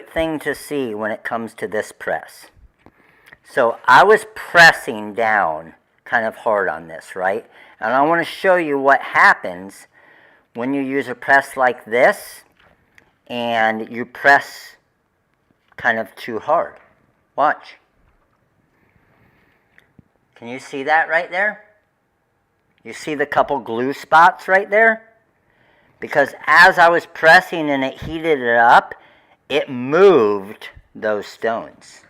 Speaker 1: thing to see when it comes to this press. So I was pressing down kind of hard on this, right? And I want to show you what happens when you use a press like this and you press kind of too hard. Watch. Can you see that right there? You see the couple glue spots right there? Because as I was pressing and it heated it up, it moved those stones.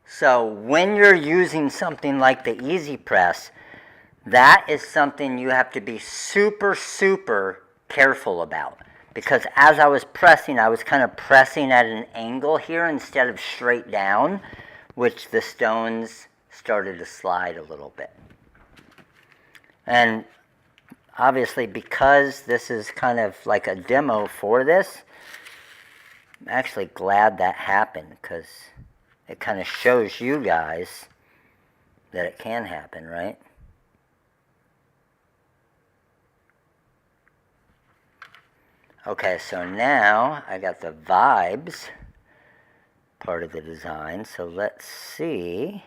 Speaker 1: So when you're using something like the Easy Press, that is something you have to be super careful about. Because as I was pressing, I was kind of pressing at an angle here instead of straight down, which the stones started to slide a little bit. And obviously, because this is kind of like a demo for this, I'm actually glad that happened, because it kind of shows you guys that it can happen, right? Okay, so now I got the vibes part of the design. So let's see.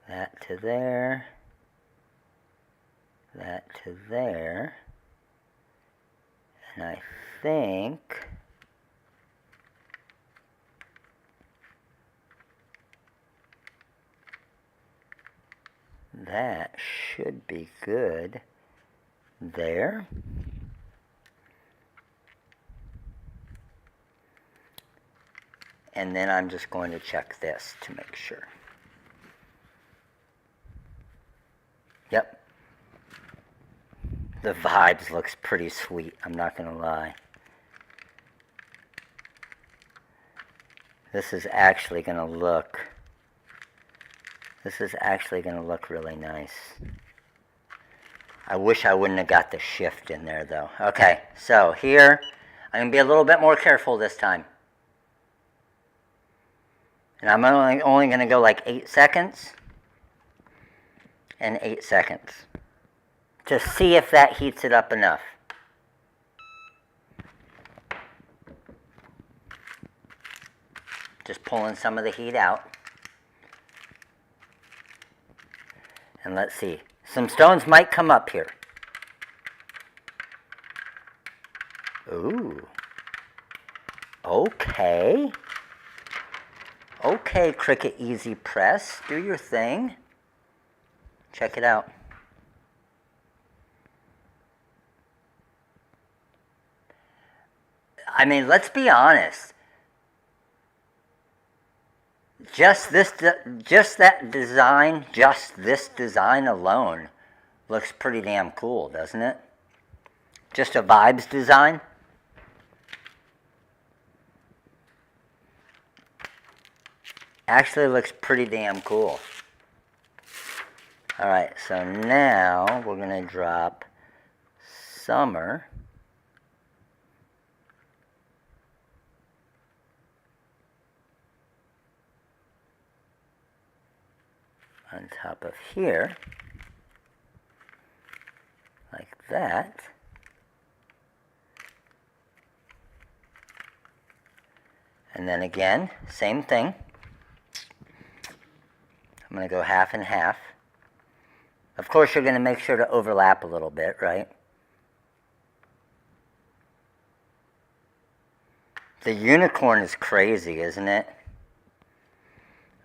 Speaker 1: That to there. That to there. And I think that should be good there. And then I'm just going to check this to make sure. Yep. The vibes looks pretty sweet, I'm not going to lie. This is actually going to look really nice. I wish I wouldn't have got the shift in there though. Okay, so here, I'm going to be a little bit more careful this time. And I'm only going to go like 8 seconds and 8 seconds to see if that heats it up enough. Just pulling some of the heat out. And let's see. Some stones might come up here. Ooh. Okay. Okay, Cricut Easy Press. Do your thing. Check it out. I mean, let's be honest. Just this design alone looks pretty damn cool, doesn't it? Just a vibes design. Actually looks pretty damn cool. Alright, so now we're going to drop Summer. On top of here, like that. And then again, same thing. I'm going to go half and half. Of course, you're going to make sure to overlap a little bit, right? The unicorn is crazy, isn't it?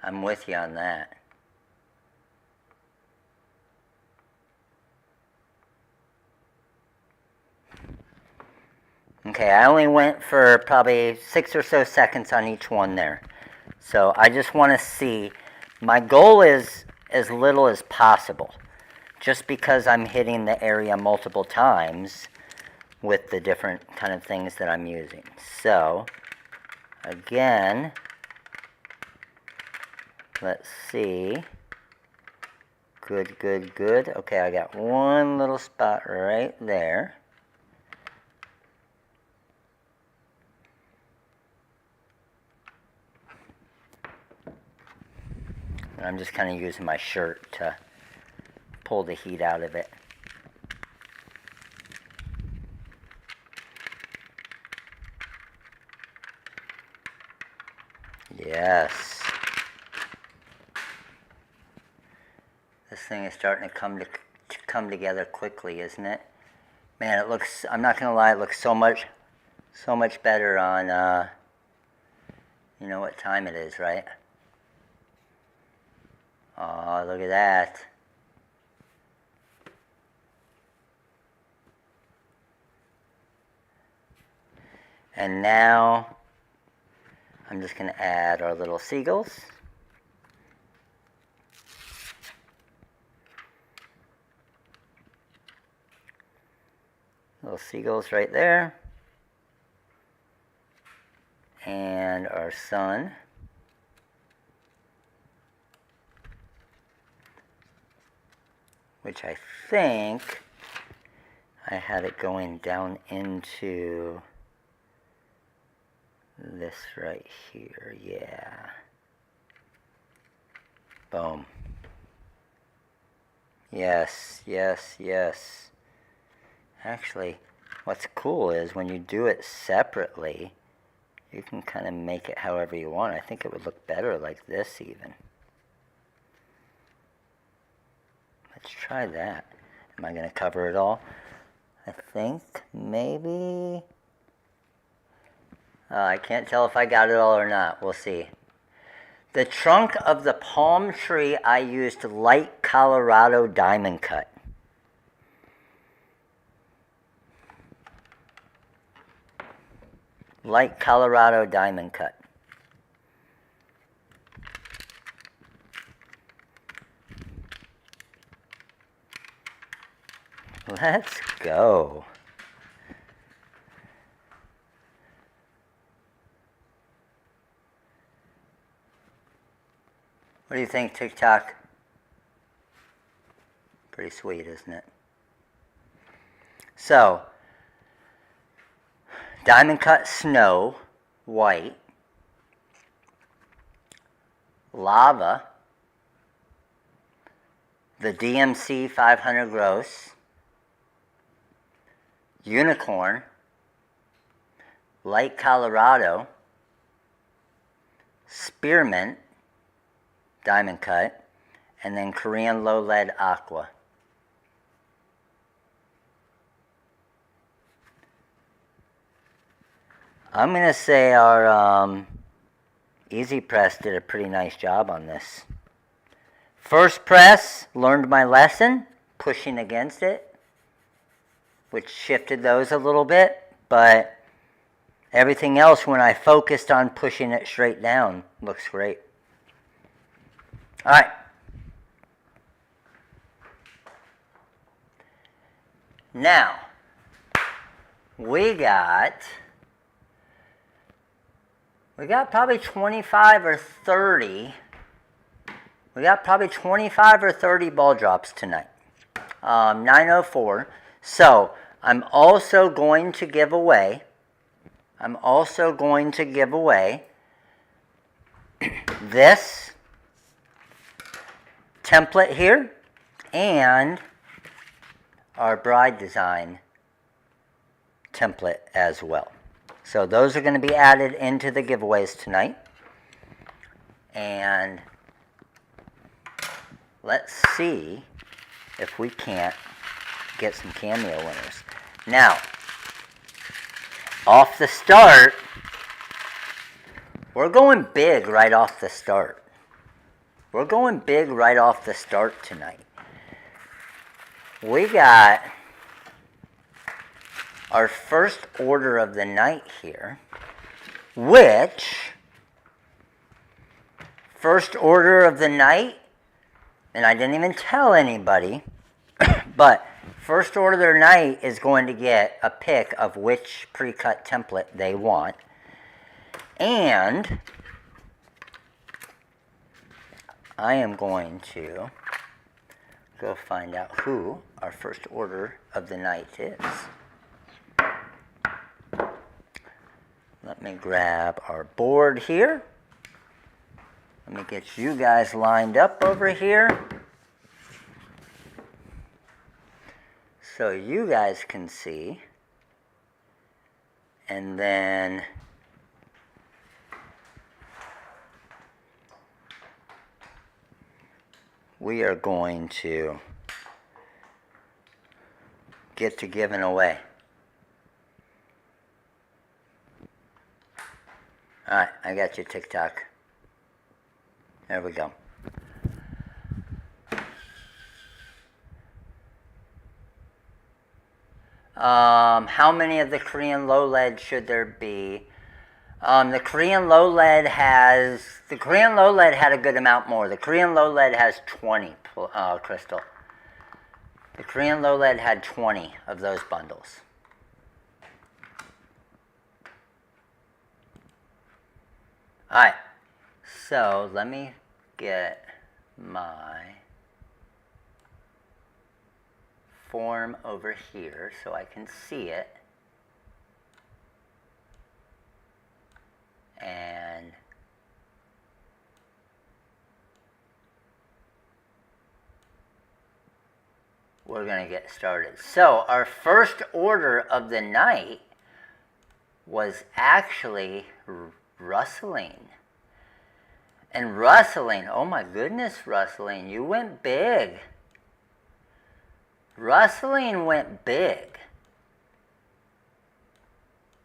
Speaker 1: I'm with you on that. Okay, I only went for probably 6 or so seconds on each one there. So I just want to see, my goal is as little as possible. Just because I'm hitting the area multiple times with the different kind of things that I'm using. So, again, let's see. Good, good, good. Okay, I got one little spot right there. I'm just kind of using my shirt to pull the heat out of it. Yes. This thing is starting to come together quickly, isn't it? Man, it looks, I'm not going to lie, it looks so much better on, you know what time it is, right? Oh, look at that. And now, I'm just going to add our little seagulls. Little seagulls right there. And our sun. Which I think I had it going down into this right here. Yeah. Boom. Yes, yes, yes. Actually, what's cool is when you do it separately, you can kind of make it however you want. I think it would look better like this even. Let's try that. Am I going to cover it all? I think maybe. I can't tell if I got it all or not. We'll see. The trunk of the palm tree, I used light Colorado diamond cut. Light Colorado diamond cut. Let's go. What do you think, TikTok? Pretty sweet, isn't it? So, diamond cut snow, white, lava, the DMC 500 gross, unicorn, light Colorado, spearmint, diamond cut, and then Korean low lead aqua. I'm going to say our Easy Press did a pretty nice job on this. First press, learned my lesson, pushing against it, which shifted those a little bit, but everything else, when I focused on pushing it straight down, looks great. All right. Now, we got probably 25 or 30. We got probably 25 or 30 ball drops tonight. 904. So I'm also going to give away this template here and our bride design template as well. So those are going to be added into the giveaways tonight. And let's see if we can't get some Cameo winners. Now, off the start, we're going big right off the start. We're going big right off the start tonight. We got our first order of the night here, which, first order of the night, and I didn't even tell anybody, but first order of the night is going to get a pick of which pre-cut template they want. And I am going to go find out who our first order of the night is. Let me grab our board here. Let me get you guys lined up over here so you guys can see. And then we are going to get to giving away. Alright, I got you, TikTok. There we go. How many of the Korean low lead should there be? The Korean low lead had a good amount more. The Korean low lead has 20, Crystal. The Korean low lead had 20 of those bundles. Alright, so let me get my form over here so I can see it. And we're going to get started. So our first order of the night was actually rustling. And rustling, oh my goodness, rustling, you went big. Rustling went big.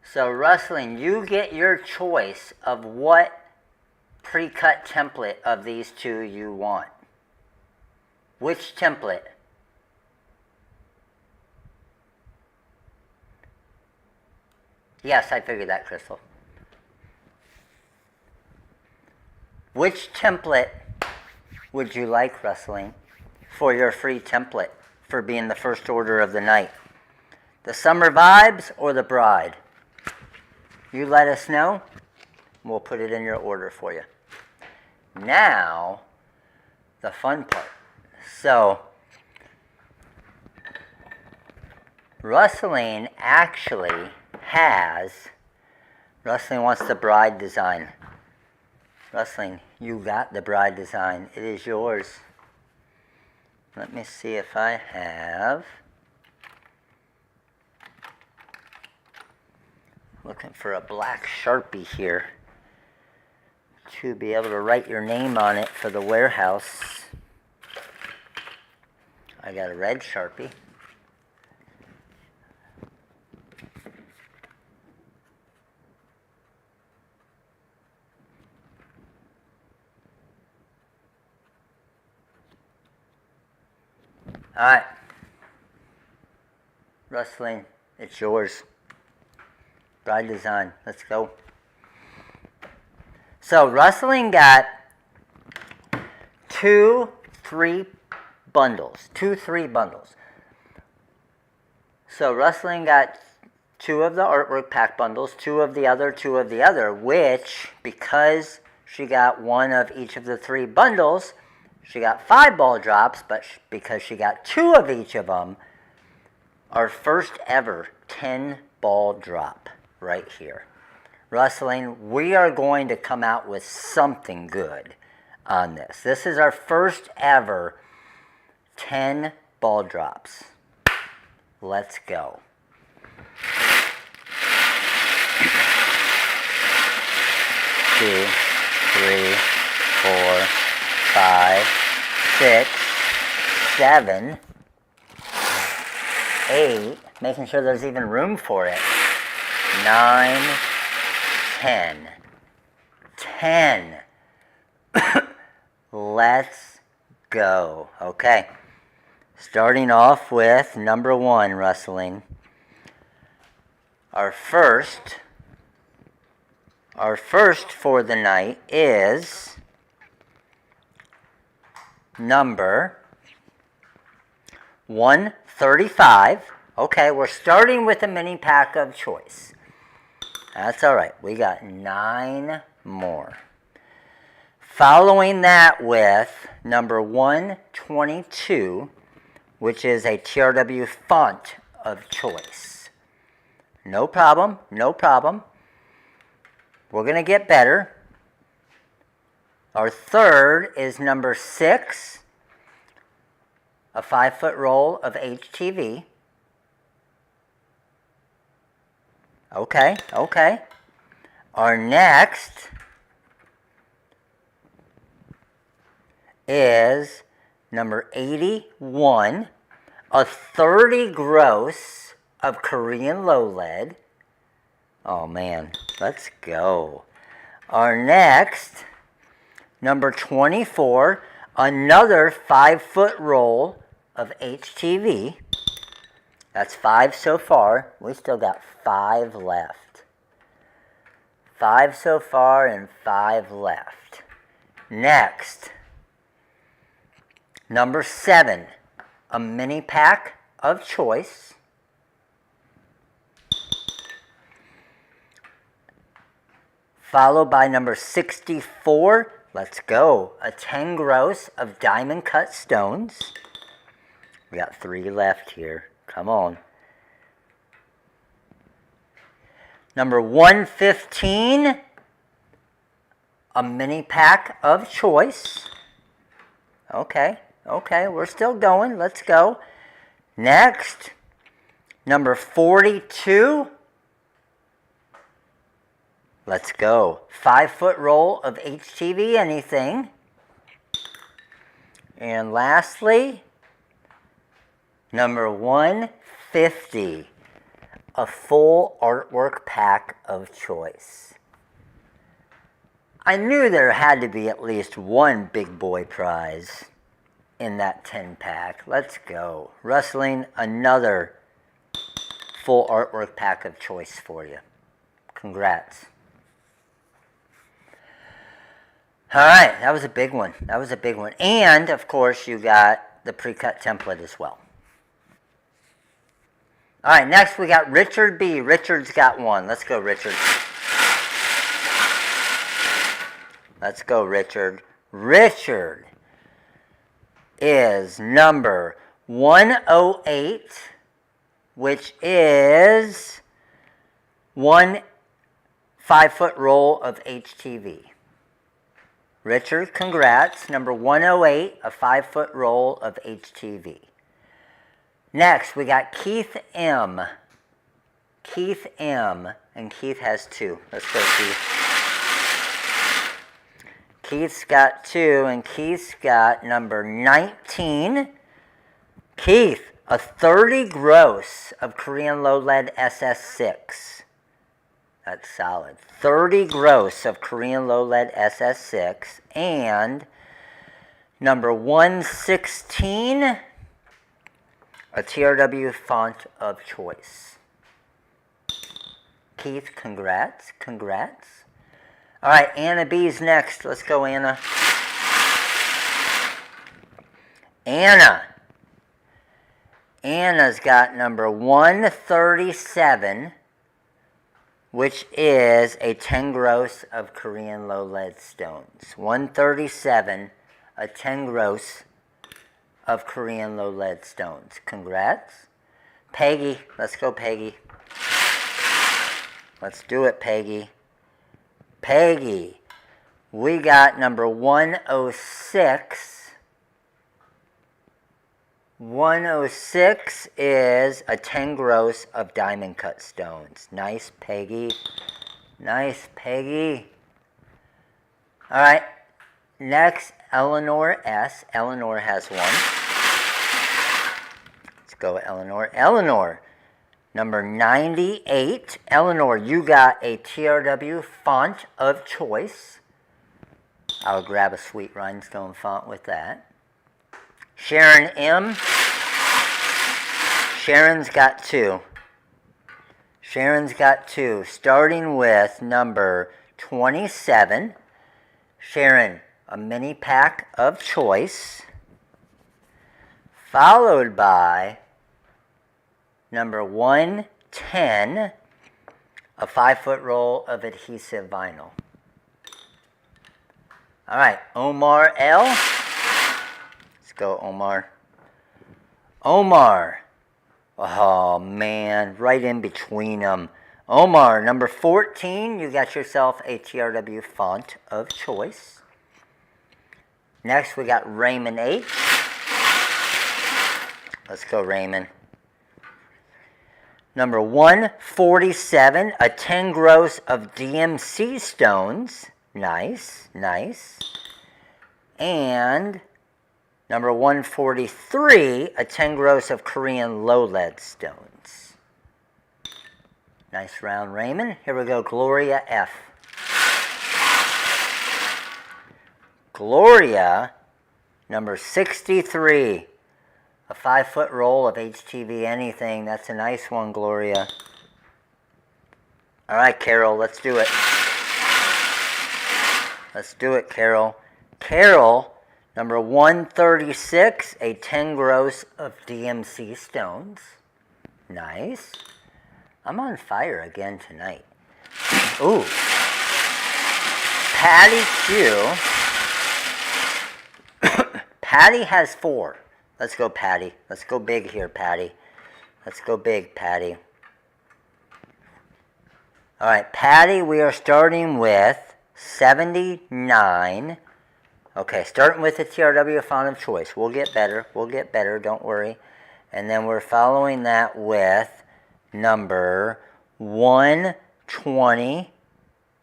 Speaker 1: So rustling, you get your choice of what pre-cut template of these two you want. Which template? Yes, I figured that, Crystal. Which template would you like, Rustling, for your free template for being the first order of the night? The Summer Vibes or the Bride? You let us know. We'll put it in your order for you. Now, the fun part. So, Rustling actually Rustling wants the bride design. Rustling, you got the bride design. It is yours. Let me see if I have. Looking for a black Sharpie here to be able to write your name on it for the warehouse. I got a red Sharpie. All right. Rustling, it's yours. Bride design, let's go. So Rustling got 3 bundles. So Rustling got 2 of the artwork pack bundles, 2 of the other, which, because she got 1 of each of the 3 bundles, she got 5 ball drops, but because she got 2 of each of them, our first ever 10 ball drop right here. Rustling, we are going to come out with something good on this. This is our first ever 10 ball drops. Let's go. Two, 3, 4, 5, 6, 7, 8, making sure there's even room for it. 9, 10. 10. Let's go. Okay. Starting off with number 1, Rustling. Our first for the night is number 135. Okay, we're starting with a mini pack of choice. That's all right. We got 9 more. Following that with number 122, which is a TRW font of choice. No problem, no problem. We're going to get better. Our third is number 6, a 5-foot roll of HTV. Okay, okay. Our next is number 81, a 30 gross of Korean low lead. Oh man, let's go. Our next, number 24, another 5-foot roll of HTV. That's 5 so far. We still got 5 left. 5 so far and 5 left. Next, number 7, a mini pack of choice. Followed by number 64, let's go, a 10 gross of diamond cut stones. We got 3 left here. Come on. Number 115, a mini pack of choice. Okay, okay, we're still going. Let's go. Next, number 42. Let's go. 5-foot roll of HTV anything. And lastly, number 150, a full artwork pack of choice. I knew there had to be at least one big boy prize in that 10 pack. Let's go. Rustling, another full artwork pack of choice for you. Congrats. All right, that was a big one. That was a big one. And, of course, you got the pre-cut template as well. All right, next we got Richard B. Richard's got one. Let's go, Richard. Let's go, Richard. Richard is number 108, which is 1 5-foot roll of HTV. Richard, congrats. Number 108, a 5-foot roll of HTV. Next, we got Keith M. Keith M. And Keith has 2. Let's go, Keith. Keith's got 2, and Keith's got number 19, Keith, a 30 gross of Korean low lead SS6. That's solid. 30 gross of Korean low lead SS6. And number 116, a TRW font of choice. Keith, congrats. Congrats. All right, Anna B's next. Let's go, Anna. Anna's got number 137, which is a 10 gross of Korean low lead stones. 137, a 10 gross of Korean low lead stones. Congrats. Peggy, let's go, Peggy. Let's do it, Peggy. Peggy, we got number 106. 106 is a 10 gross of diamond cut stones. Nice, Peggy. Nice, Peggy. All right. Next, Eleanor S. Eleanor has one. Let's go with Eleanor. Eleanor, number 98. Eleanor, you got a TRW font of choice. I'll grab a sweet rhinestone font with that. Sharon M. Sharon's got two. Sharon's got two, starting with number 27. Sharon, a mini pack of choice, followed by number 110, a 5-foot roll of adhesive vinyl. All right, Omar L. Let's go, Omar. Omar. Oh, man, right in between them. Omar, number 14, you got yourself a TRW font of choice. Next, we got Raymond H. Let's go, Raymond. Number 147, a 10 gross of DMC stones. Nice, nice. And number 143, a 10 gross of Korean low lead stones. Nice round, Raymond. Here we go, Gloria F. Gloria, number 63, a 5-foot roll of HTV anything. That's a nice one, Gloria. All right, Carol, let's do it. Let's do it, Carol. Carol, number 136, a 10 gross of DMC stones. Nice. I'm on fire again tonight. Ooh. Patty Q. Patty has 4. Let's go, Patty. Let's go big here, Patty. Let's go big, Patty. All right, Patty, we are starting with 79. Okay, starting with the TRW font of choice. We'll get better. We'll get better. Don't worry. And then we're following that with number 120,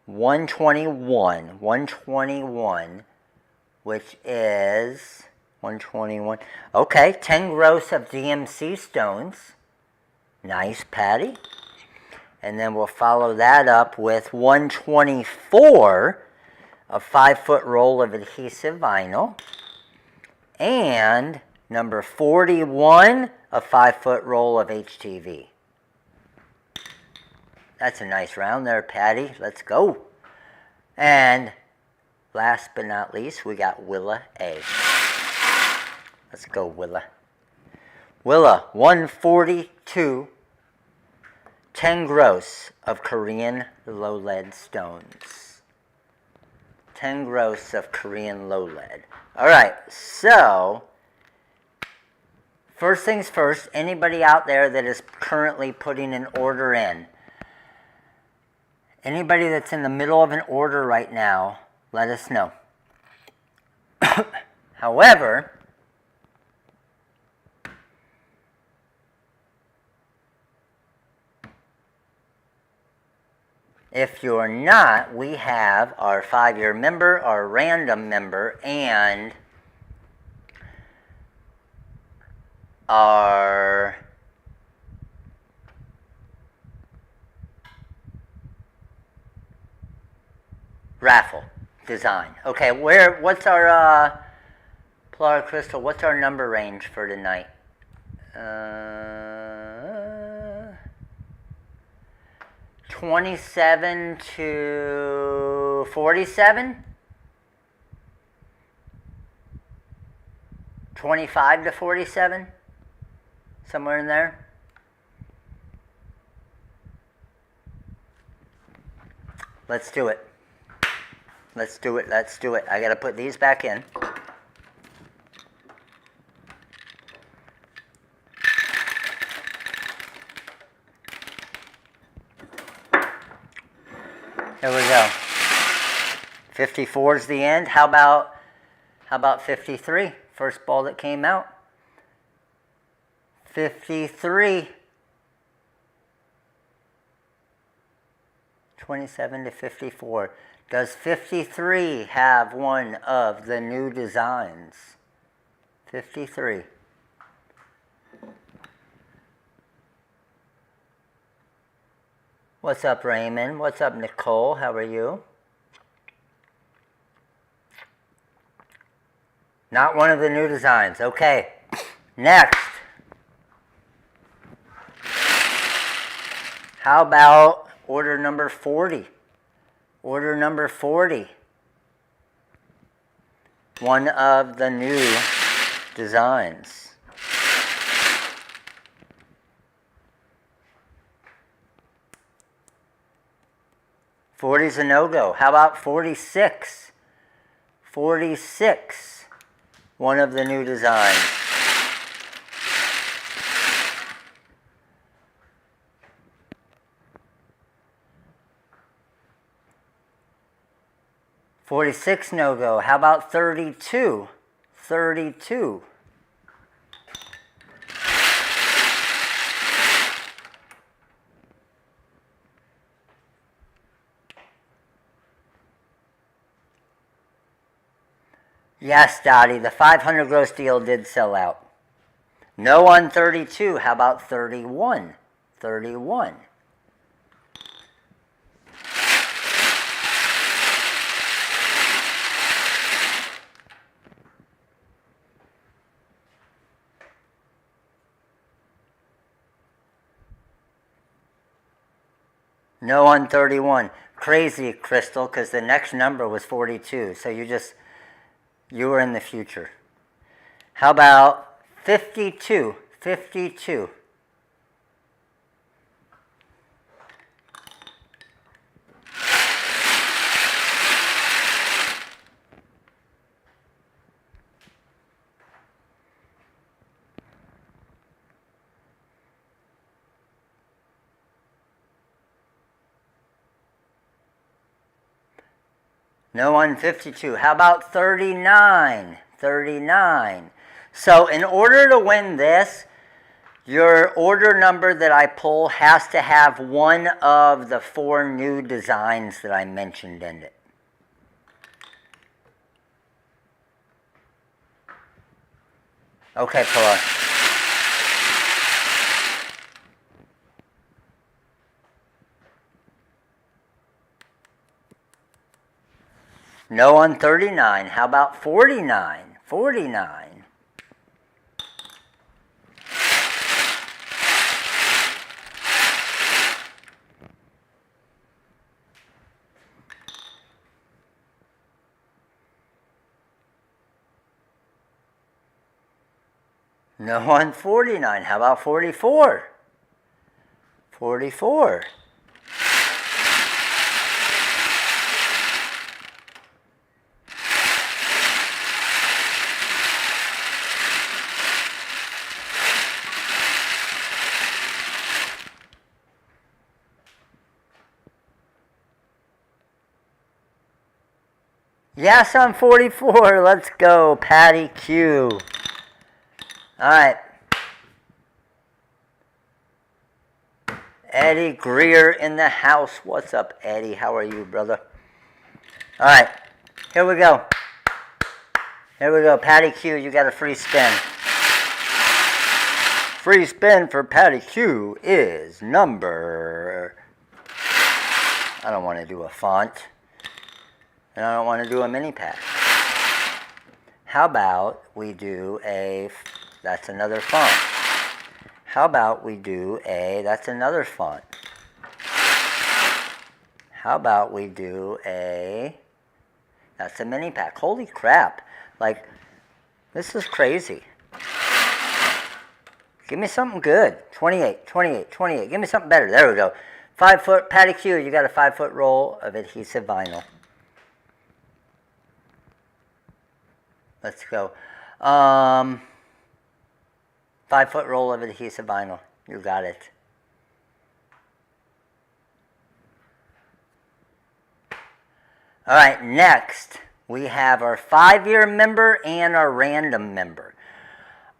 Speaker 1: 121, which is 121. Okay, 10 gross of DMC stones. Nice, Patty. And then we'll follow that up with 124, a 5-foot roll of adhesive vinyl. And number 41, a 5-foot roll of HTV. That's a nice round there, Patty. Let's go. And last but not least, we got Willa A. Let's go, Willa. Willa, 142, 10 gross of Korean low lead stones. 10 gross of Korean low lead. All right, so first things first, anybody out there that is currently putting an order in, anybody that's in the middle of an order right now, let us know. However, if you're not, we have our 5-year member, our random member, and our raffle design. Okay, what's our Polar Crystal, what's our number range for tonight? 27 to 47? 25 to 47? Somewhere in there? Let's do it. Let's do it. Let's do it. I got to put these back in. There we go. 54 is the end. How about 53? First ball that came out. 53. 27 to 54. Does 53 have one of the new designs? 53. What's up, Raymond? What's up, Nicole? How are you? Not one of the new designs. Okay. Next. How about order number 40? Order number 40. One of the new designs. 40's a no-go. How about 46? 46. One of the new designs. $46 no-go. How about 32? 32. Yes, Dottie, the 500 gross deal did sell out. No on 32. How about 31? 31. No on 31. Crazy, Crystal, because the next number was 42. So you were in the future. How about 52? 52. No on 52. How about 39? 39. So in order to win this, your order number that I pull has to have one of the 4 new designs that I mentioned in it. Okay, Paula. No on 39. How about 49? 49. No on 49. How about 44? 44. Yes, I'm 44. Let's go, Patty Q. All right. Eddie Greer in the house. What's up, Eddie? How are you, brother? All right. Here we go. Here we go. Patty Q, you got a free spin. free spin for Patty Q is number... I don't want to do a font. And I don't want to do a mini pack. How about we do a... That's another font. How about we do a... That's another font. How about we do a... That's a mini pack. Holy crap. Like, this is crazy. Give me something good. 28, 28, 28. Give me something better. There we go. 5 foot, Patty Q, you got a 5 foot roll of adhesive vinyl. Let's go. 5 foot roll of adhesive vinyl. You got it. All right, next we have our 5-year member and our random member.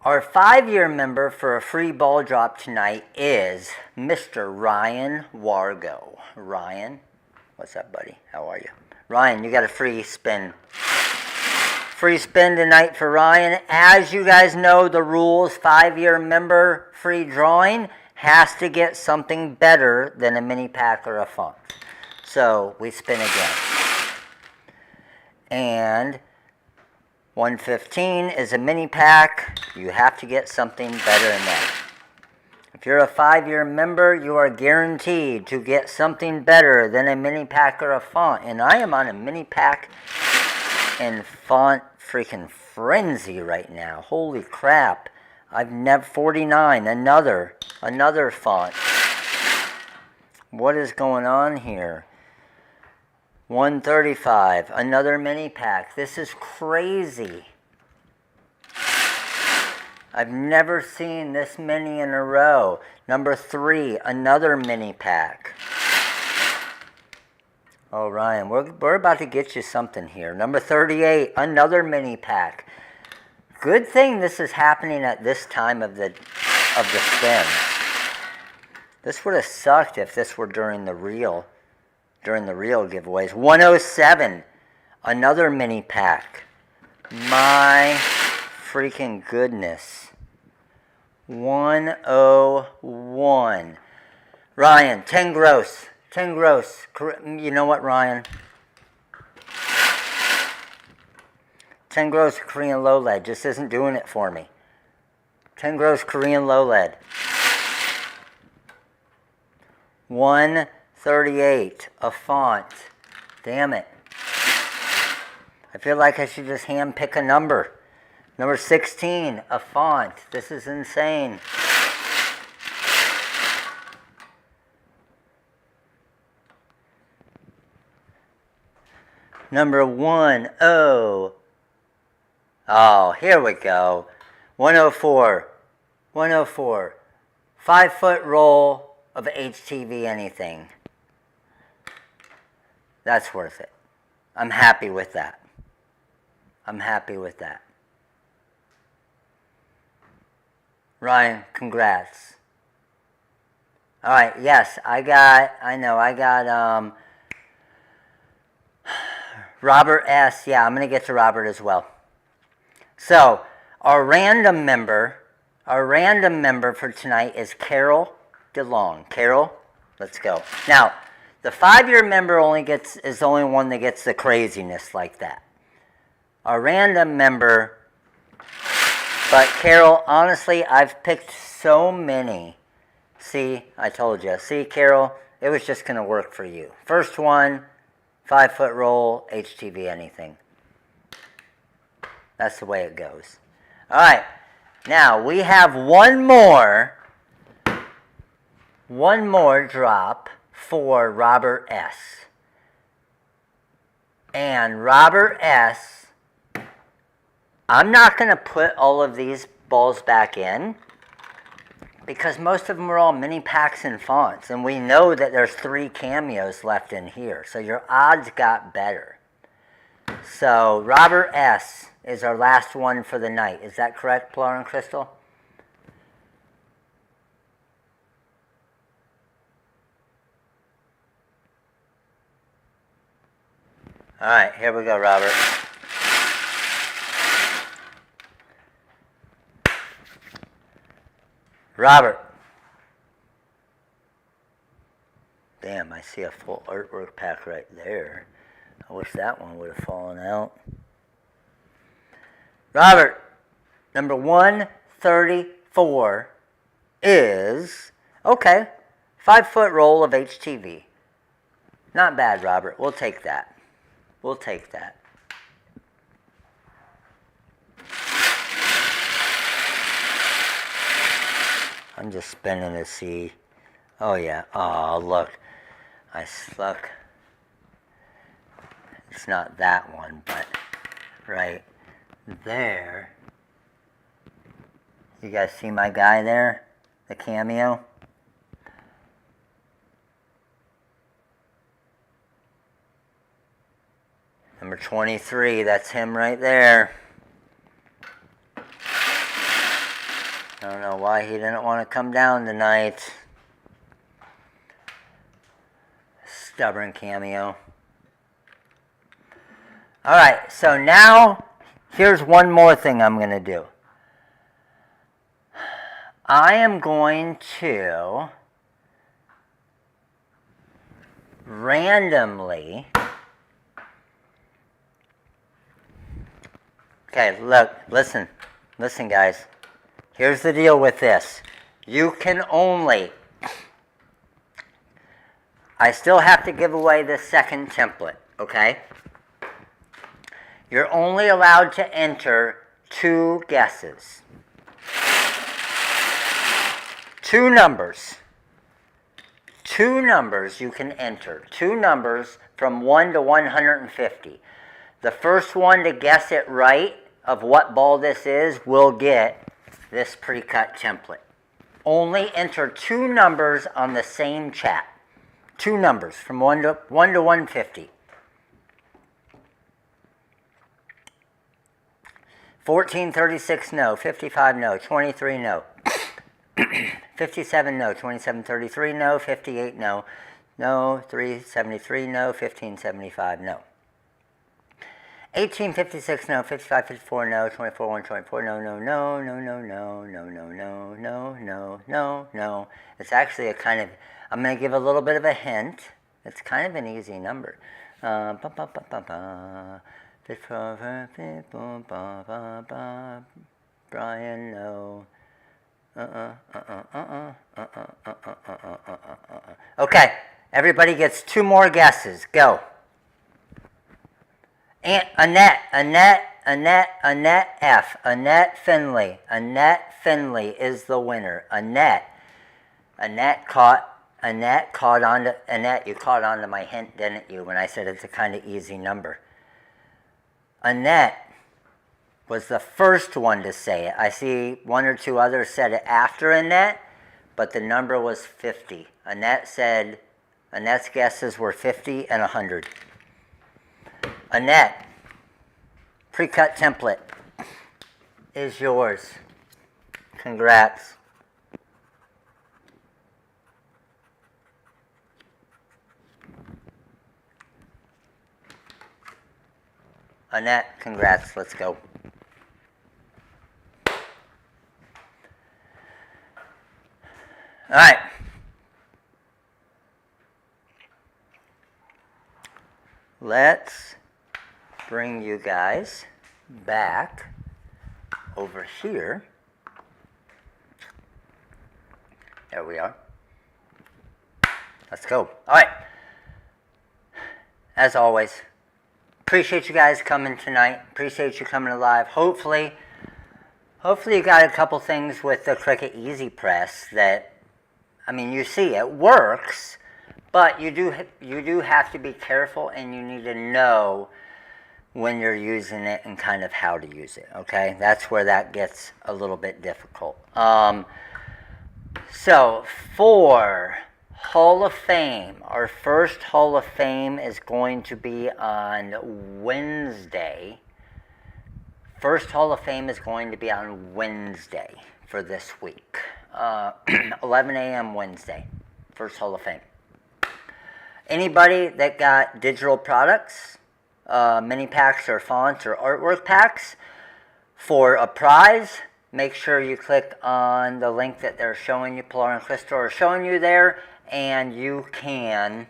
Speaker 1: Our 5-year member for a free ball drop tonight is Mr. Ryan Wargo. Ryan, what's up, buddy? How are you? Ryan, you got a free spin. Free spin tonight for Ryan. As you guys know the rules, 5-year member free drawing has to get something better than a mini pack or a font. So we spin again. And 115 is a mini pack. You have to get something better than that. If you're a 5-year member, you are guaranteed to get something better than a mini pack or a font. And I am on a mini pack and font freaking frenzy right now. Holy crap. I've never... 49, another font. What is going on here? 135, another mini pack. This is crazy. I've never seen this many in a row. Number 3, another mini pack. Oh, Ryan, we're about to get you something here. Number 38, another mini pack. Good thing this is happening at this time of the spin. This would have sucked if this were during the real giveaways. 107, another mini pack. My freaking goodness. 101. Ryan, 10 gross. 10 gross. You know what, Ryan? 10 gross Korean low lead just isn't doing it for me. 10 gross Korean low lead. 138, a font. Damn it. I feel like I should just hand pick a number. Number 16, a font. This is insane. Number 10. Oh, here we go. 104. 104. 5 foot roll of HTV anything. That's worth it. I'm happy with that. I'm happy with that. Ryan, congrats. All right, yes, I got Robert S. Yeah, I'm going to get to Robert as well. So, our random member for tonight is Carol DeLong. Carol, let's go. Now, the 5-year member is the only one that gets the craziness like that. Our random member, but Carol, honestly, I've picked so many. See, I told you. See, Carol, it was just going to work for you. First one, 5 foot roll, HTV anything. That's the way it goes. All right, now we have one more drop for Robert S. And Robert S., I'm not going to put all of these balls back in because most of them are all mini packs and fonts. And we know that there's 3 cameos left in here. So your odds got better. So Robert S. is our last one for the night. Is that correct, Pilar and Crystal? All right, here we go, Robert. Robert. Damn, I see a full artwork pack right there. I wish that one would have fallen out. Robert, number 134 is, okay, 5-foot roll of HTV. Not bad, Robert. We'll take that. We'll take that. I'm just spinning to see. Oh, yeah. Oh, look. I stuck. It's not that one, but right there. You guys see my guy there? The Cameo? Number 23, that's him right there. I don't know why he didn't want to come down tonight. Stubborn Cameo. Alright, so now, here's one more thing I'm going to do. I am going to randomly... Okay, look, listen, guys. Here's the deal with this. You can only... I still have to give away this second template, okay? You're only allowed to enter 2 guesses. 2 numbers. 2 numbers you can enter. 2 numbers from 1 to 150. The first one to guess it right of what ball this is will get this pre-cut template. Only enter 2 numbers on the same chat. 2 numbers from 1 to 150. 14, 36, no. 55, no. 23, no. 57, no. 27, 33, no. 58, no. No. 373, no. 15, 75, no. 18, 56, no. 55, 54, no. 24, 124, no, no, no, no, no, no, no, no, no, no, no, no, no. It's actually a kind of, I'm going to give a little bit of a hint. It's kind of an easy number. Brian, no. Okay, everybody gets 2 more guesses. Go. Annette F. Annette Finley. Annette Finley is the winner. Annette caught on to, Annette, you caught on to my hint, didn't you, when I said it's a kind of easy number. Annette was the first one to say it. I see 1 or 2 others said it after Annette, but the number was 50. Annette's guesses were 50 and 100. Annette, pre-cut template is yours. Congrats. Annette, congrats. Let's go. All right. Let's bring you guys back over here. There we are. Let's go. All right. As always, appreciate you guys coming tonight. Appreciate you coming live. Hopefully you got a couple things with the Cricut Easy Press that, I mean, you see it works, but you do have to be careful, and you need to know when you're using it and kind of how to use it, okay? That's where that gets a little bit difficult. So for Hall of Fame, our first Hall of Fame is going to be on Wednesday. First Hall of Fame is going to be on Wednesday for this week. 11 a.m. Wednesday, first Hall of Fame. Anybody that got digital products, mini packs or fonts or artwork packs, for a prize, make sure you click on the link that they're showing you, Pilar and Crystal are showing you there, and you can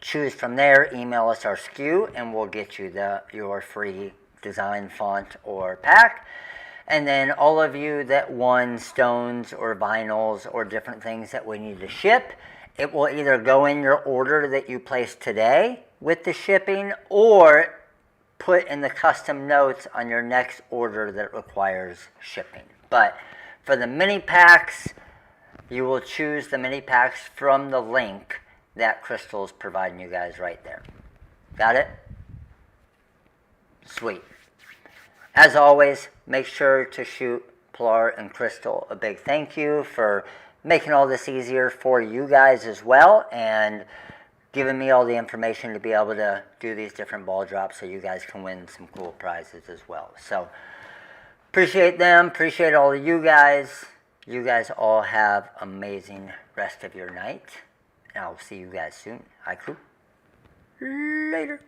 Speaker 1: choose from there. Email us our SKU, and we'll get you your free design, font, or pack. And then all of you that won stones or vinyls or different things that we need to ship, it will either go in your order that you placed today with the shipping, or put in the custom notes on your next order that requires shipping. But for the mini packs, you will choose the mini packs from the link that Crystal's providing you guys right there. Got it? Sweet. As always, make sure to shoot Pilar and Crystal a big thank you for making all this easier for you guys as well, and giving me all the information to be able to do these different ball drops so you guys can win some cool prizes as well. So appreciate them, appreciate all of you guys. You guys all have amazing rest of your night, and I'll see you guys soon. Hi, crew. Later.